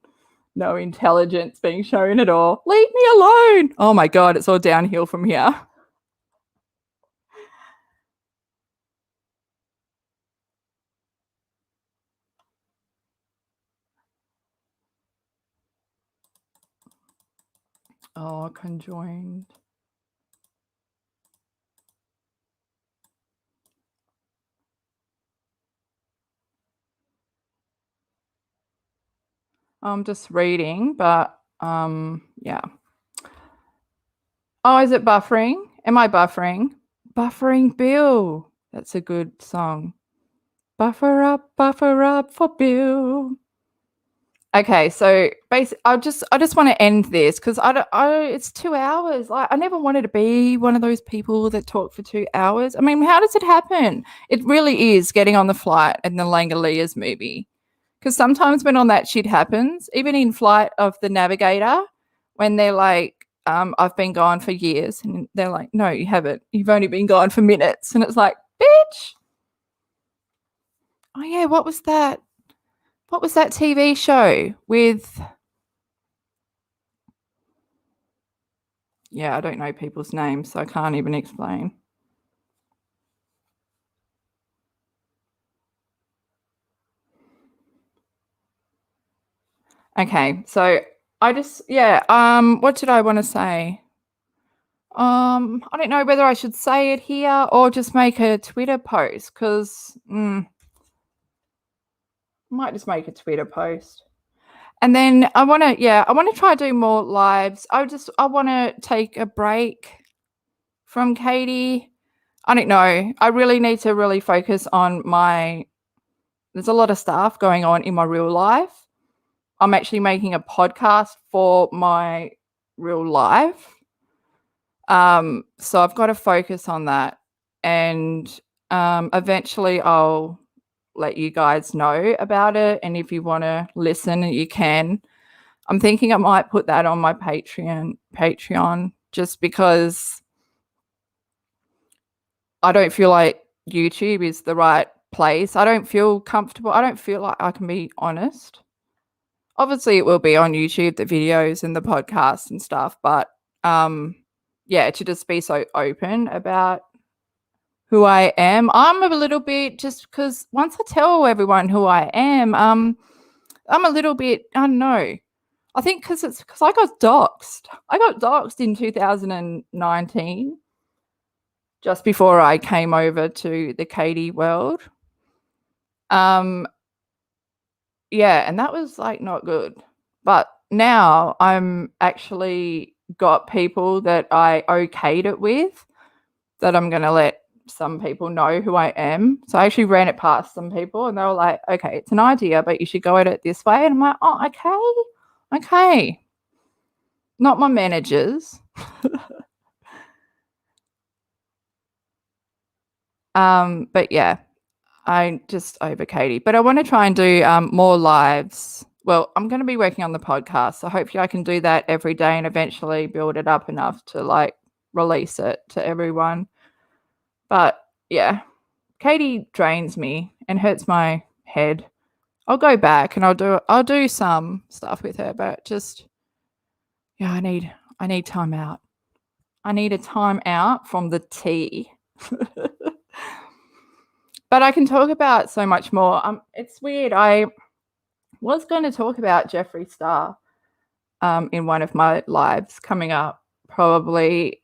No intelligence being shown at all. Leave me alone. Oh my God, it's all downhill from here. Oh, conjoined. I'm just reading, but yeah. Oh, is it buffering? Am I buffering? Buffering Bill. That's a good song. Buffer up for Bill. Okay, so basically, I just want to end this because it's 2 hours. Like, I never wanted to be one of those people that talk for 2 hours. I mean, how does it happen? It really is getting on the flight and the Langoliers movie. Because sometimes when all that shit happens, even in Flight of the Navigator, when they're like, I've been gone for years, and they're like, no, you haven't. You've only been gone for minutes. And it's like, bitch. Oh, yeah, what was that? What was that TV show with Yeah, I don't know people's names, so I can't even explain. Okay, so I just what did I want to say? I don't know whether I should say it here or just make a Twitter post because I might just make a Twitter post. And then I want to try do more lives. I want to take a break from Katie. I don't know. I really need to really focus on there's a lot of stuff going on in my real life. I'm actually making a podcast for my real life. So I've got to focus on that. And eventually I'll let you guys know about it. And if you want to listen, you can. I'm thinking I might put that on my Patreon just because I don't feel like YouTube is the right place. I don't feel comfortable. I don't feel like I can be honest. Obviously, it will be on YouTube, the videos and the podcasts and stuff, but to just be so open about who I am. I'm a little bit just because once I tell everyone who I am, I'm a little bit, I don't know. I think because I got doxxed. I got doxxed in 2019, just before I came over to the Katie world. And that was like not good. But now I'm actually got people that I okayed it with, that I'm going to let some people know who I am. So I actually ran it past some people and they were like, okay, it's an idea, but you should go at it this way. And I'm like, oh, okay. Not my managers. But yeah, I just over Katie. But I want to try and do more lives. Well, I'm going to be working on the podcast, so hopefully I can do that every day and eventually build it up enough to like release it to everyone. But yeah, Katie drains me and hurts my head. I'll go back and I'll do some stuff with her, but just I need time out. I need a time out from the tea. But I can talk about so much more. It's weird. I was going to talk about Jeffree Star in one of my lives coming up. Probably.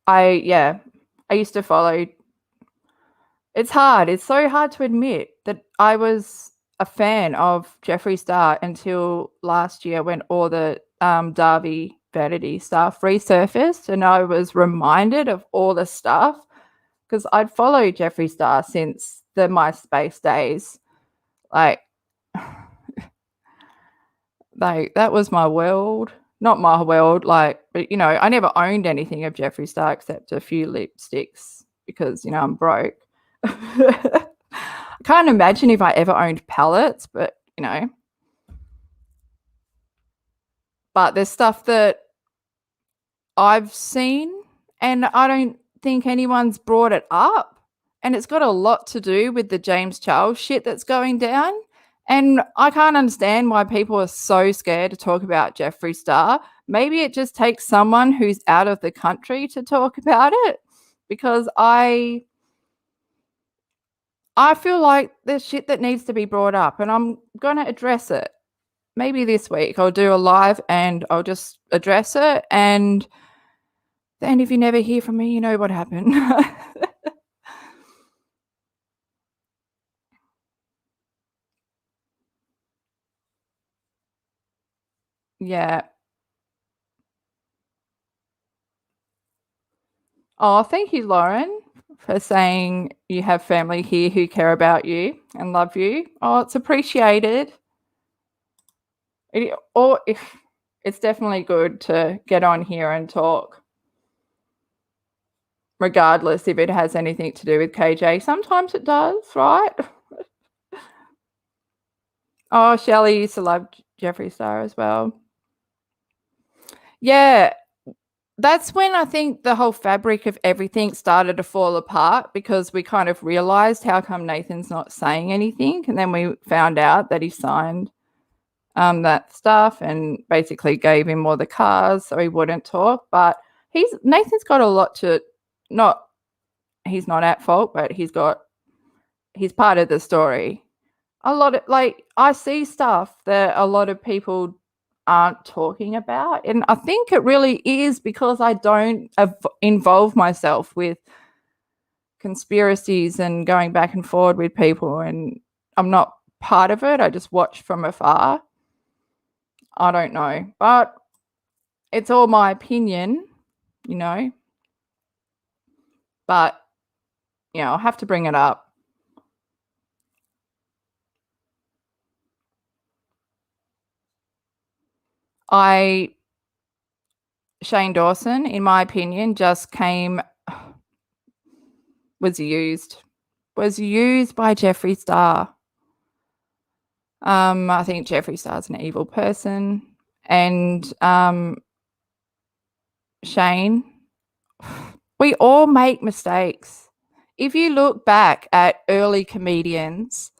I used to follow. It's hard. It's so hard to admit that I was a fan of Jeffree Star until last year when all the Darby vanity stuff resurfaced and I was reminded of all the stuff because I'd followed Jeffree Star since the MySpace days. Like that was my world. Not my world, but I never owned anything of Jeffree Star except a few lipsticks because, I'm broke. I can't imagine if I ever owned palettes, but but there's stuff that I've seen and I don't think anyone's brought it up. And it's got a lot to do with the James Charles shit that's going down. And I can't understand why people are so scared to talk about Jeffree Star. Maybe it just takes someone who's out of the country to talk about it because I feel like there's shit that needs to be brought up and I'm going to address it. Maybe this week I'll do a live and I'll just address it. And then if you never hear from me, you know what happened. Yeah. Oh, thank you, Lauren, for saying you have family here who care about you and love you. Oh, it's appreciated. Or if it's definitely good to get on here and talk, regardless if it has anything to do with KJ. Sometimes it does, right? Oh, Shelley used to love Jeffree Star as well. Yeah, that's when I think the whole fabric of everything started to fall apart because we kind of realized how come Nathan's not saying anything. And then we found out that he signed that stuff, and basically gave him all the cars so he wouldn't talk. But Nathan's got a lot to he's not at fault, but he's part of the story. A lot of, like, I see stuff that a lot of people aren't talking about, and I think it really is because I don't involve myself with conspiracies and going back and forward with people, and I'm not part of it. I just watch from afar. I don't know, but it's all my opinion, you know. But I'll have to bring it up. Shane Dawson, in my opinion, just was used by Jeffree Star. I think Jeffree Star's an evil person, and Shane, we all make mistakes. If you look back at early comedians'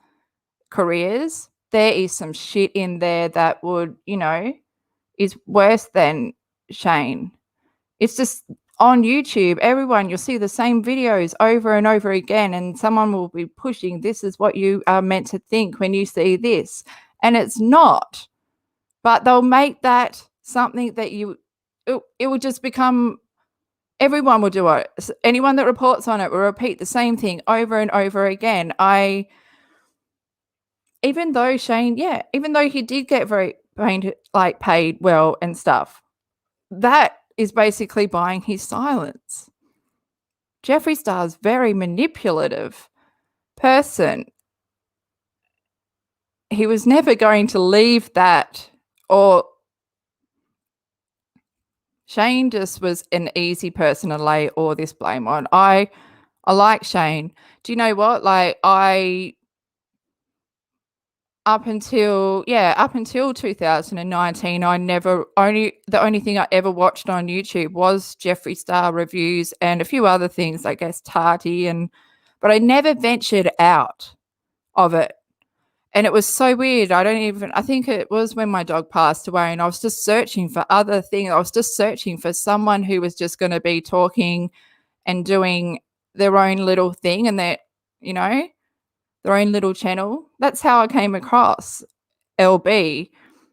careers, there is some shit in there that would, is worse than Shane. It's just on YouTube, you'll see the same videos over and over again, and someone will be pushing, this is what you are meant to think when you see this. And it's not. But they'll make that something that it will just become, everyone will do it. Anyone that reports on it will repeat the same thing over and over again. Even though he did get very paid well and stuff, that is basically buying his silence. Jeffree Star's very manipulative person. He was never going to leave that, or Shane just was an easy person to lay all this blame on. I like Shane. Do you know what? Up until 2019, the only thing I ever watched on YouTube was Jeffree Star reviews and a few other things, I guess, Tarty, but I never ventured out of it. And it was so weird. I think it was when my dog passed away, and I was just searching for other things. I was just searching for someone who was just going to be talking and doing their own little thing, and their own little channel. That's how I came across LB.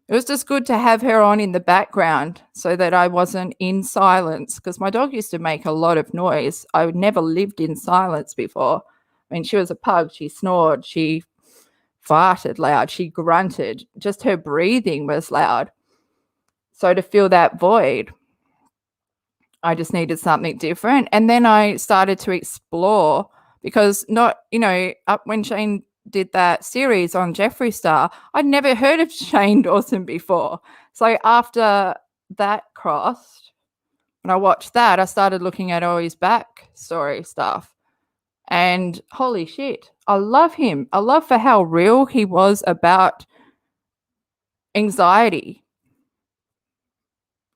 It was just good to have her on in the background so that I wasn't in silence, because my dog used to make a lot of noise. I never lived in silence before. I mean, she was a pug. She snored. She farted loud. She grunted. Just her breathing was loud. So to fill that void, I just needed something different. And then I started to explore, because up when Shane did that series on Jeffree Star, I'd never heard of Shane Dawson before. So after that crossed, when I watched that, I started looking at all his backstory stuff. And holy shit, I love him. I love for how real he was about anxiety.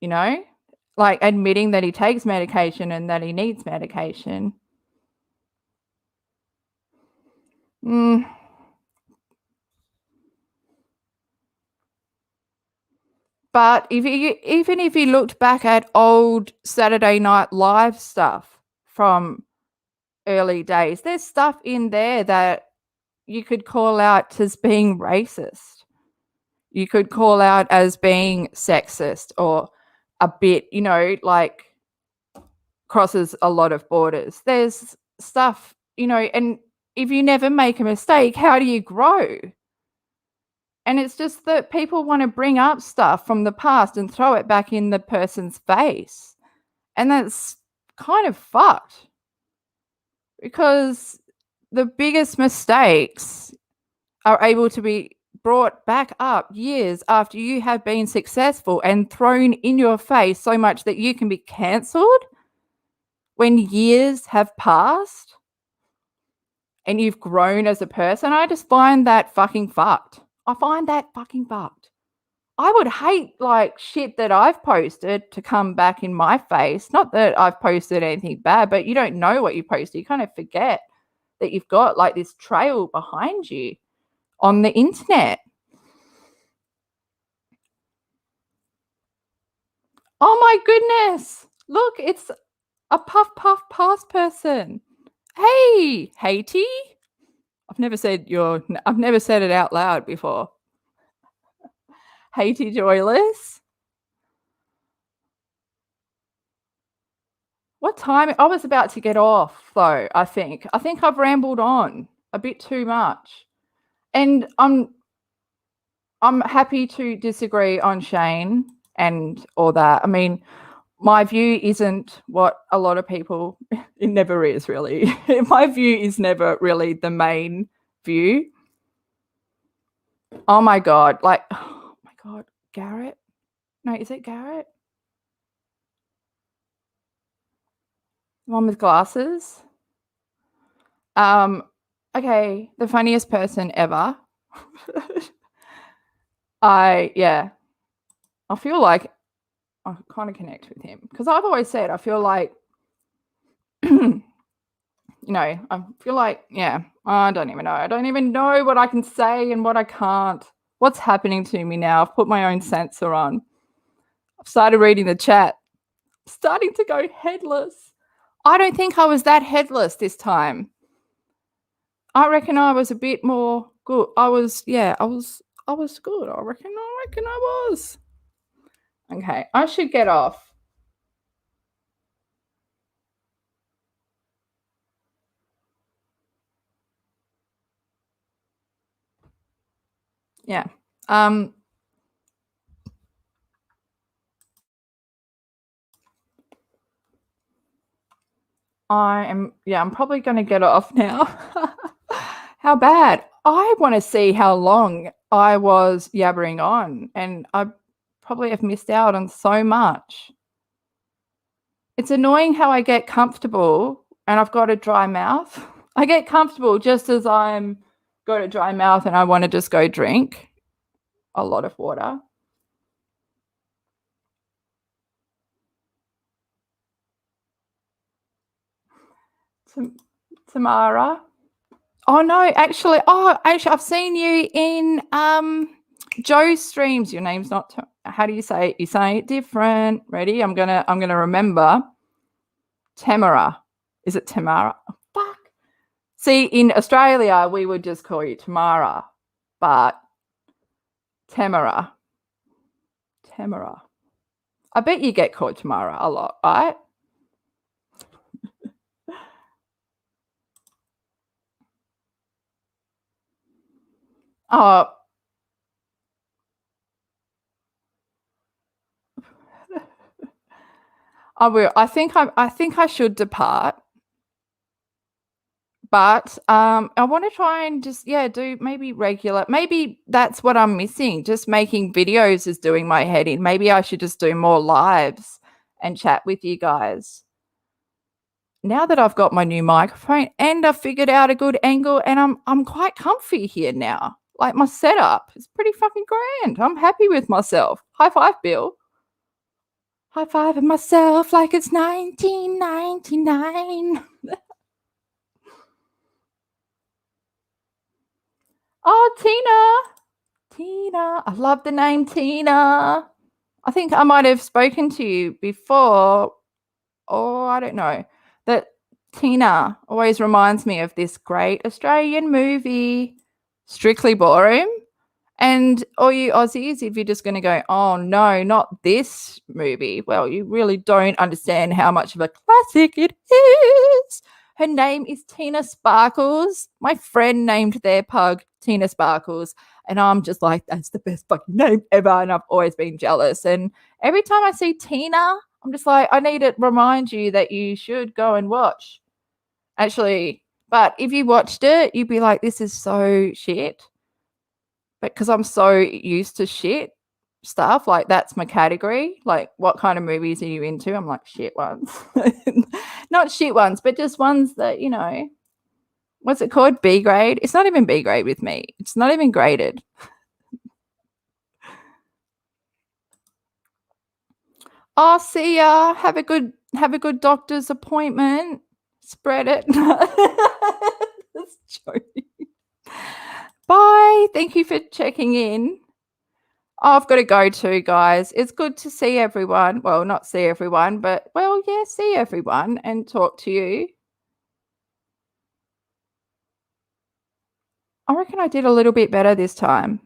Like admitting that he takes medication and that he needs medication. But even if you looked back at old Saturday Night Live stuff from early days, there's stuff in there that you could call out as being racist. You could call out as being sexist, or a bit, crosses a lot of borders. There's stuff, and if you never make a mistake, how do you grow? And it's just that people want to bring up stuff from the past and throw it back in the person's face. And that's kind of fucked, because the biggest mistakes are able to be brought back up years after you have been successful and thrown in your face so much that you can be cancelled when years have passed and you've grown as a person. I just find that fucking fucked. I find that fucking fucked. I would hate shit that I've posted to come back in my face. Not that I've posted anything bad, but you don't know what you posted. You kind of forget that you've got this trail behind you on the internet. Oh my goodness. Look, it's a puff puff pass person. Hey, Haiti. I've never said it out loud before. Haiti Joyless. What time? I was about to get off though, I think. I think I've rambled on a bit too much. And I'm happy to disagree on Shane and all that. I mean, my view isn't what a lot of people it never is really. My view is never really the main view. Oh my god, like oh my god, Garrett? No, is it Garrett? The one with glasses? Okay, the funniest person ever. I feel like I kind of connect with him because I've always said I feel like I feel like I don't even know. I don't even know what I can say and what I can't. What's happening to me now? I've put my own sensor on. I've started reading the chat. I'm starting to go headless. I don't think I was that headless this time. I reckon I was a bit more good. I was good. I reckon I was. Okay, I should get off. Yeah. I'm probably going to get off now. How bad? I want to see how long I was yabbering on, and I probably have missed out on so much. It's annoying how I get comfortable and I've got a dry mouth. I get comfortable just as I'm got a dry mouth and I want to just go drink a lot of water. Tamara. Oh no, actually, I've seen you in Joe's streams. Your name's not. How do you say it? You're saying it different. Ready? I'm gonna remember. Tamara. Is it Tamara? Oh, fuck. See, in Australia, we would just call you Tamara, but Tamara. Tamara. I bet you get called Tamara a lot, right? Oh. I will. I think I should depart. But I want to try and just do maybe regular. Maybe that's what I'm missing. Just making videos is doing my head in. Maybe I should just do more lives and chat with you guys. Now that I've got my new microphone and I've figured out a good angle and I'm quite comfy here now. Like my setup is pretty fucking grand. I'm happy with myself. High five, Bill. High fiving myself like it's 1999. Oh, Tina. I love the name Tina. I think I might have spoken to you before, or I don't know. That Tina always reminds me of this great Australian movie, Strictly Ballroom. And all you Aussies, if you're just going to go, oh no, not this movie, well, you really don't understand how much of a classic it is. Her name is Tina Sparkles. My friend named their pug Tina Sparkles. And I'm just like, that's the best fucking name ever. And I've always been jealous. And every time I see Tina, I'm just like, I need to remind you that you should go and watch. Actually, but if you watched it, you'd be like, this is so shit. But because I'm so used to shit stuff, like that's my category. Like, what kind of movies are you into? I'm like, shit ones. Not shit ones, but just ones that, what's it called? B grade? It's not even B grade with me. It's not even graded. Oh, see ya. Have a good doctor's appointment. Spread it. That's joking. Bye. Thank you for checking in. Oh, I've got to go too, guys. It's good to see everyone. Well, not see everyone, but, well, yeah, see everyone and talk to you. I reckon I did a little bit better this time.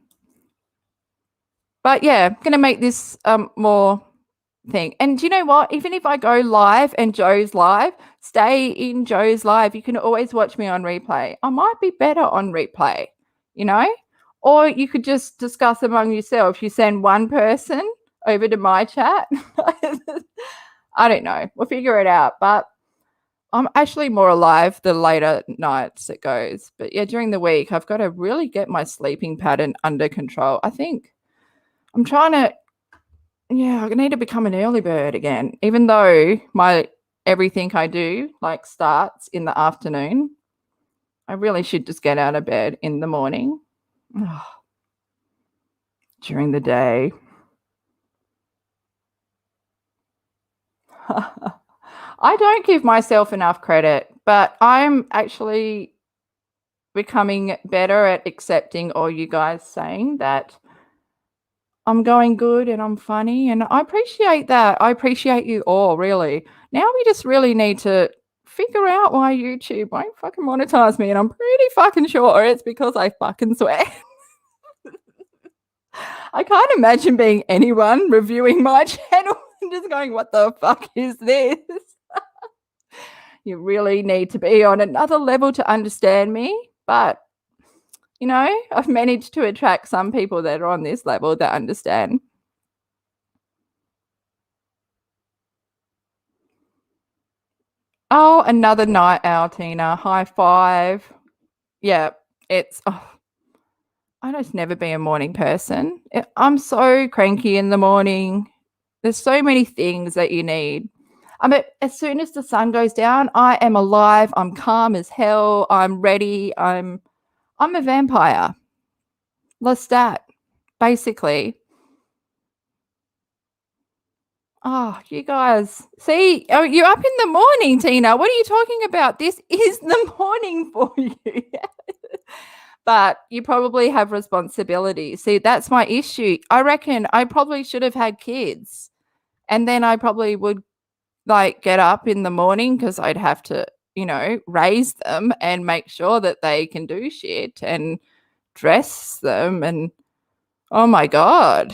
But, yeah, I'm going to make this more thing. And do you know what? Even if I go live and Joe's live, stay in Joe's live. You can always watch me on replay. I might be better on replay, you know? Or you could just discuss among yourselves. You send one person over to my chat. I don't know. We'll figure it out. But I'm actually more alive the later nights it goes. But yeah, during the week, I've got to really get my sleeping pattern under control. I think I'm trying to, yeah, I need to become an early bird again, even though my everything I do like starts in the afternoon. I really should just get out of bed in the morning during the day. I don't give myself enough credit, but I'm actually becoming better at accepting all you guys saying that I'm going good and I'm funny, and I appreciate that. I appreciate you all, really. Now we just really need to figure out why YouTube won't fucking monetize me, and I'm pretty fucking sure it's because I fucking swear. I can't imagine being anyone reviewing my channel and just going, what the fuck is this? You really need to be on another level to understand me. But, you know, I've managed to attract some people that are on this level that understand. Oh, another night owl, Tina. High five. Yeah, it's, I just never be a morning person. I'm so cranky in the morning. There's so many things that you need. I mean, as soon as the sun goes down, I am alive. I'm calm as hell. I'm ready. I'm a vampire. Lestat, basically. Oh, you guys. See, oh, you're up in the morning, Tina. What are you talking about? This is the morning for you. But you probably have responsibility. See, that's my issue. I reckon I probably should have had kids. And then I probably would like get up in the morning because I'd have to, you know, raise them and make sure that they can do shit and dress them. And oh my God,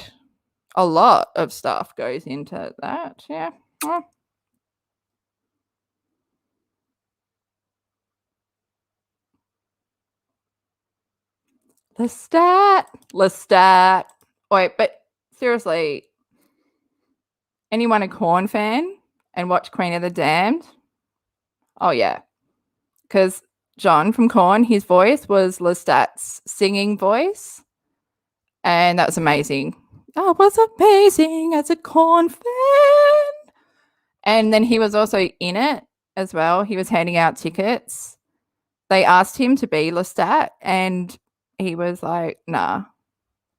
a lot of stuff goes into that. Yeah. Oh. Lestat. Wait, but seriously, anyone a Corn fan and watch Queen of the Damned? Oh, yeah. Because John from Corn, his voice was Lestat's singing voice. And that was amazing. That was amazing as a Corn fan. And then he was also in it as well. He was handing out tickets. They asked him to be Lestat, and he was like, nah,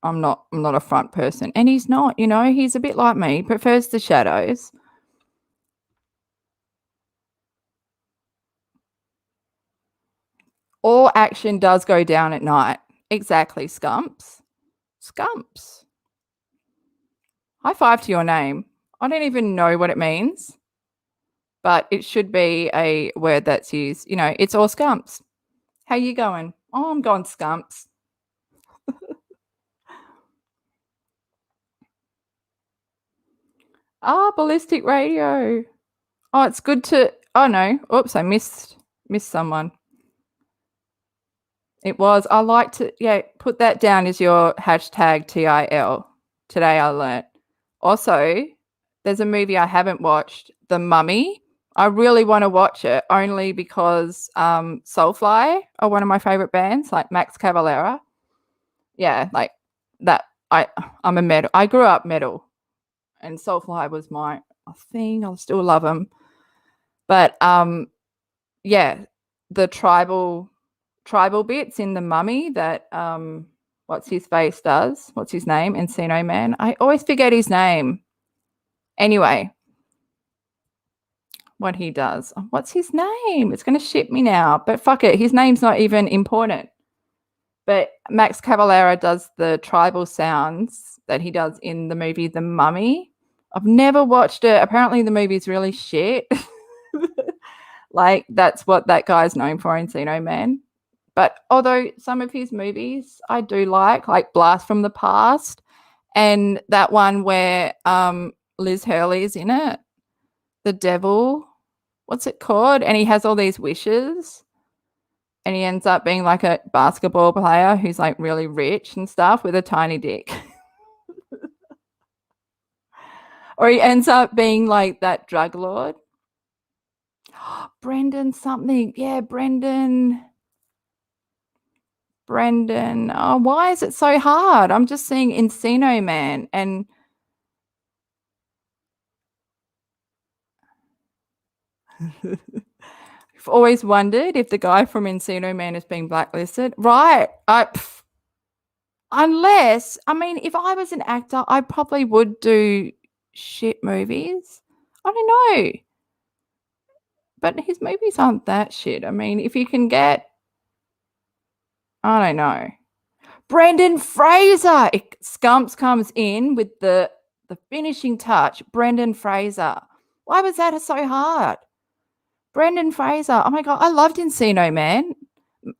I'm not a front person. And he's not, you know, he's a bit like me. He prefers the shadows. All action does go down at night. Exactly, Scumps. Scumps. High five to your name. I don't even know what it means, but it should be a word that's used. You know, it's all Scumps. How you going? Oh, I'm going Scumps. Ballistic radio. Oh, it's good to. Oh no. Oops, I missed someone. It was. I like to. Yeah, put that down as your hashtag TIL. Today I learnt. Also, there's a movie I haven't watched, The Mummy. I really want to watch it only because Soulfly are one of my favorite bands, like Max Cavalera. Yeah, like that. I'm a metal. I grew up metal, and Soulfly was my thing. I still love them, but yeah, the tribal bits in The Mummy that what's his face does. What's his name? Encino Man. I always forget his name. Anyway, what he does. What's his name? It's going to shit me now, but fuck it. His name's not even important. But Max Cavalera does the tribal sounds that he does in the movie The Mummy. I've never watched it. Apparently the movie's really shit. Like, that's what that guy's known for, Encino Man. But although some of his movies I do like Blast from the Past, and that one where Liz Hurley is in it, The Devil, what's it called? And he has all these wishes, and he ends up being like a basketball player who's like really rich and stuff with a tiny dick. Or he ends up being like that drug lord. Brendan something. Yeah, Brendan. Oh, why is it so hard? I'm just seeing Encino Man, and I've always wondered if the guy from Encino Man is being blacklisted. Right. Unless, I mean, if I was an actor, I probably would do shit movies. I don't know. But his movies aren't that shit. I mean, if you can get, I don't know. Brendan Fraser. Scumps comes in with the finishing touch. Brendan Fraser. Why was that so hard? Brendan Fraser. Oh my God. I loved Encino Man.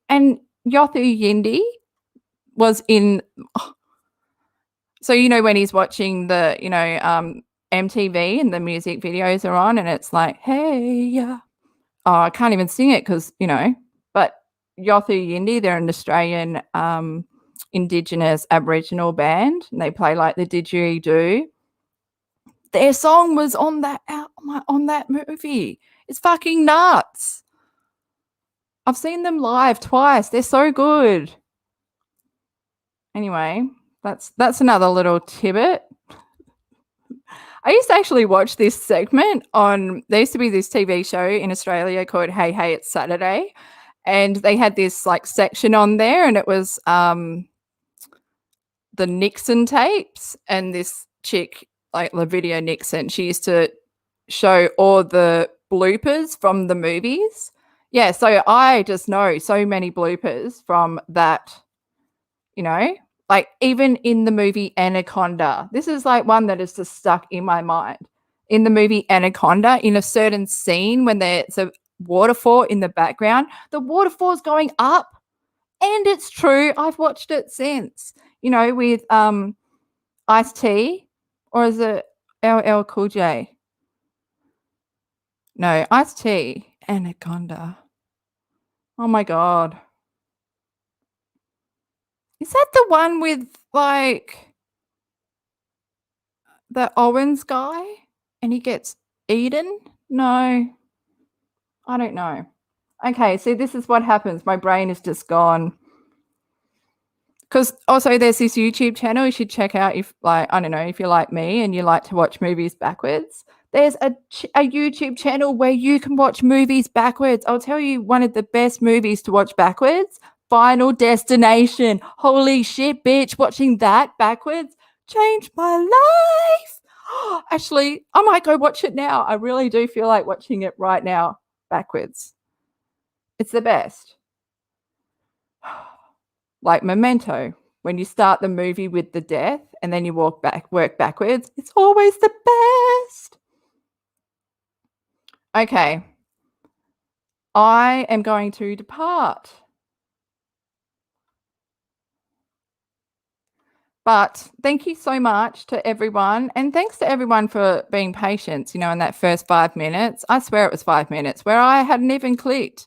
And Yothu Yindi was in. So, when he's watching the, MTV and the music videos are on and it's like, hey, yeah. Oh, I can't even sing it because, but Yothu Yindi, they're an Australian Indigenous Aboriginal band, and they play like the didgeridoo. Their song was on that movie. It's fucking nuts. I've seen them live twice. They're so good. Anyway, that's another little tidbit. I used to actually watch this segment there used to be this TV show in Australia called Hey Hey It's Saturday, and they had this like section on there, and it was the Nixon tapes, and this chick, like Lavinia Nixon, she used to show all the bloopers from the movies. Yeah, so I just know so many bloopers from that, like even in the movie Anaconda. This is like one that is just stuck in my mind. In the movie Anaconda, in a certain scene when there's a waterfall in the background, the waterfall's going up. And it's true. I've watched it since, with Ice-T, or is it LL Cool J? No, Ice-T, Anaconda. Oh my God. Is that the one with like the Owens guy and he gets eaten? No, I don't know. Okay, so this is what happens. My brain is just gone. Because also there's this YouTube channel you should check out if, like, I don't know, if you're like me and you like to watch movies backwards. There's a YouTube channel where you can watch movies backwards. I'll tell you one of the best movies to watch backwards, Final Destination. Holy shit, bitch, watching that backwards changed my life. Actually, I might go watch it now. I really do feel like watching it right now backwards. It's the best. Like Memento, when you start the movie with the death and then you work backwards, it's always the best. Okay. I am going to depart. But thank you so much to everyone. And thanks to everyone for being patient, in that first 5 minutes. I swear it was 5 minutes where I hadn't even clicked.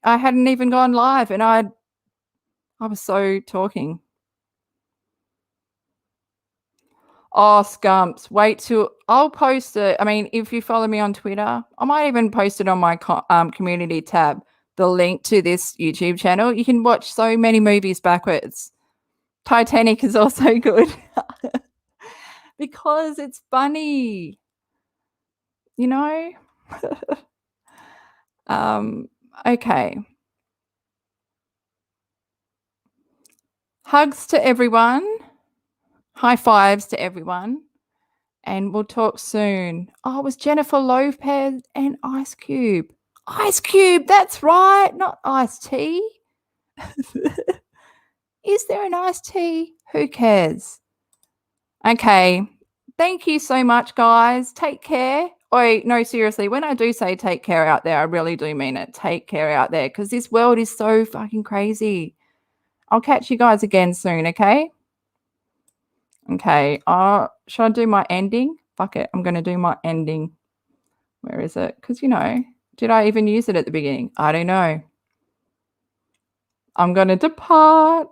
I hadn't even gone live and I was so talking. Oh, Scumps, wait till I'll post it. I mean, if you follow me on Twitter, I might even post it on my community tab, the link to this YouTube channel. You can watch so many movies backwards. Titanic is also good because it's funny, Okay. Hugs to everyone. High fives to everyone. And we'll talk soon. Oh, it was Jennifer Lopez and Ice Cube. Ice Cube, that's right, not Ice-T. Is there an iced tea? Who cares? Okay. Thank you so much, guys. Take care. Oh, no, seriously, when I do say take care out there, I really do mean it. Take care out there because this world is so fucking crazy. I'll catch you guys again soon, okay? Okay. Should I do my ending? Fuck it. I'm going to do my ending. Where is it? Because, did I even use it at the beginning? I don't know. I'm going to depart.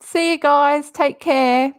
See you guys. Take care.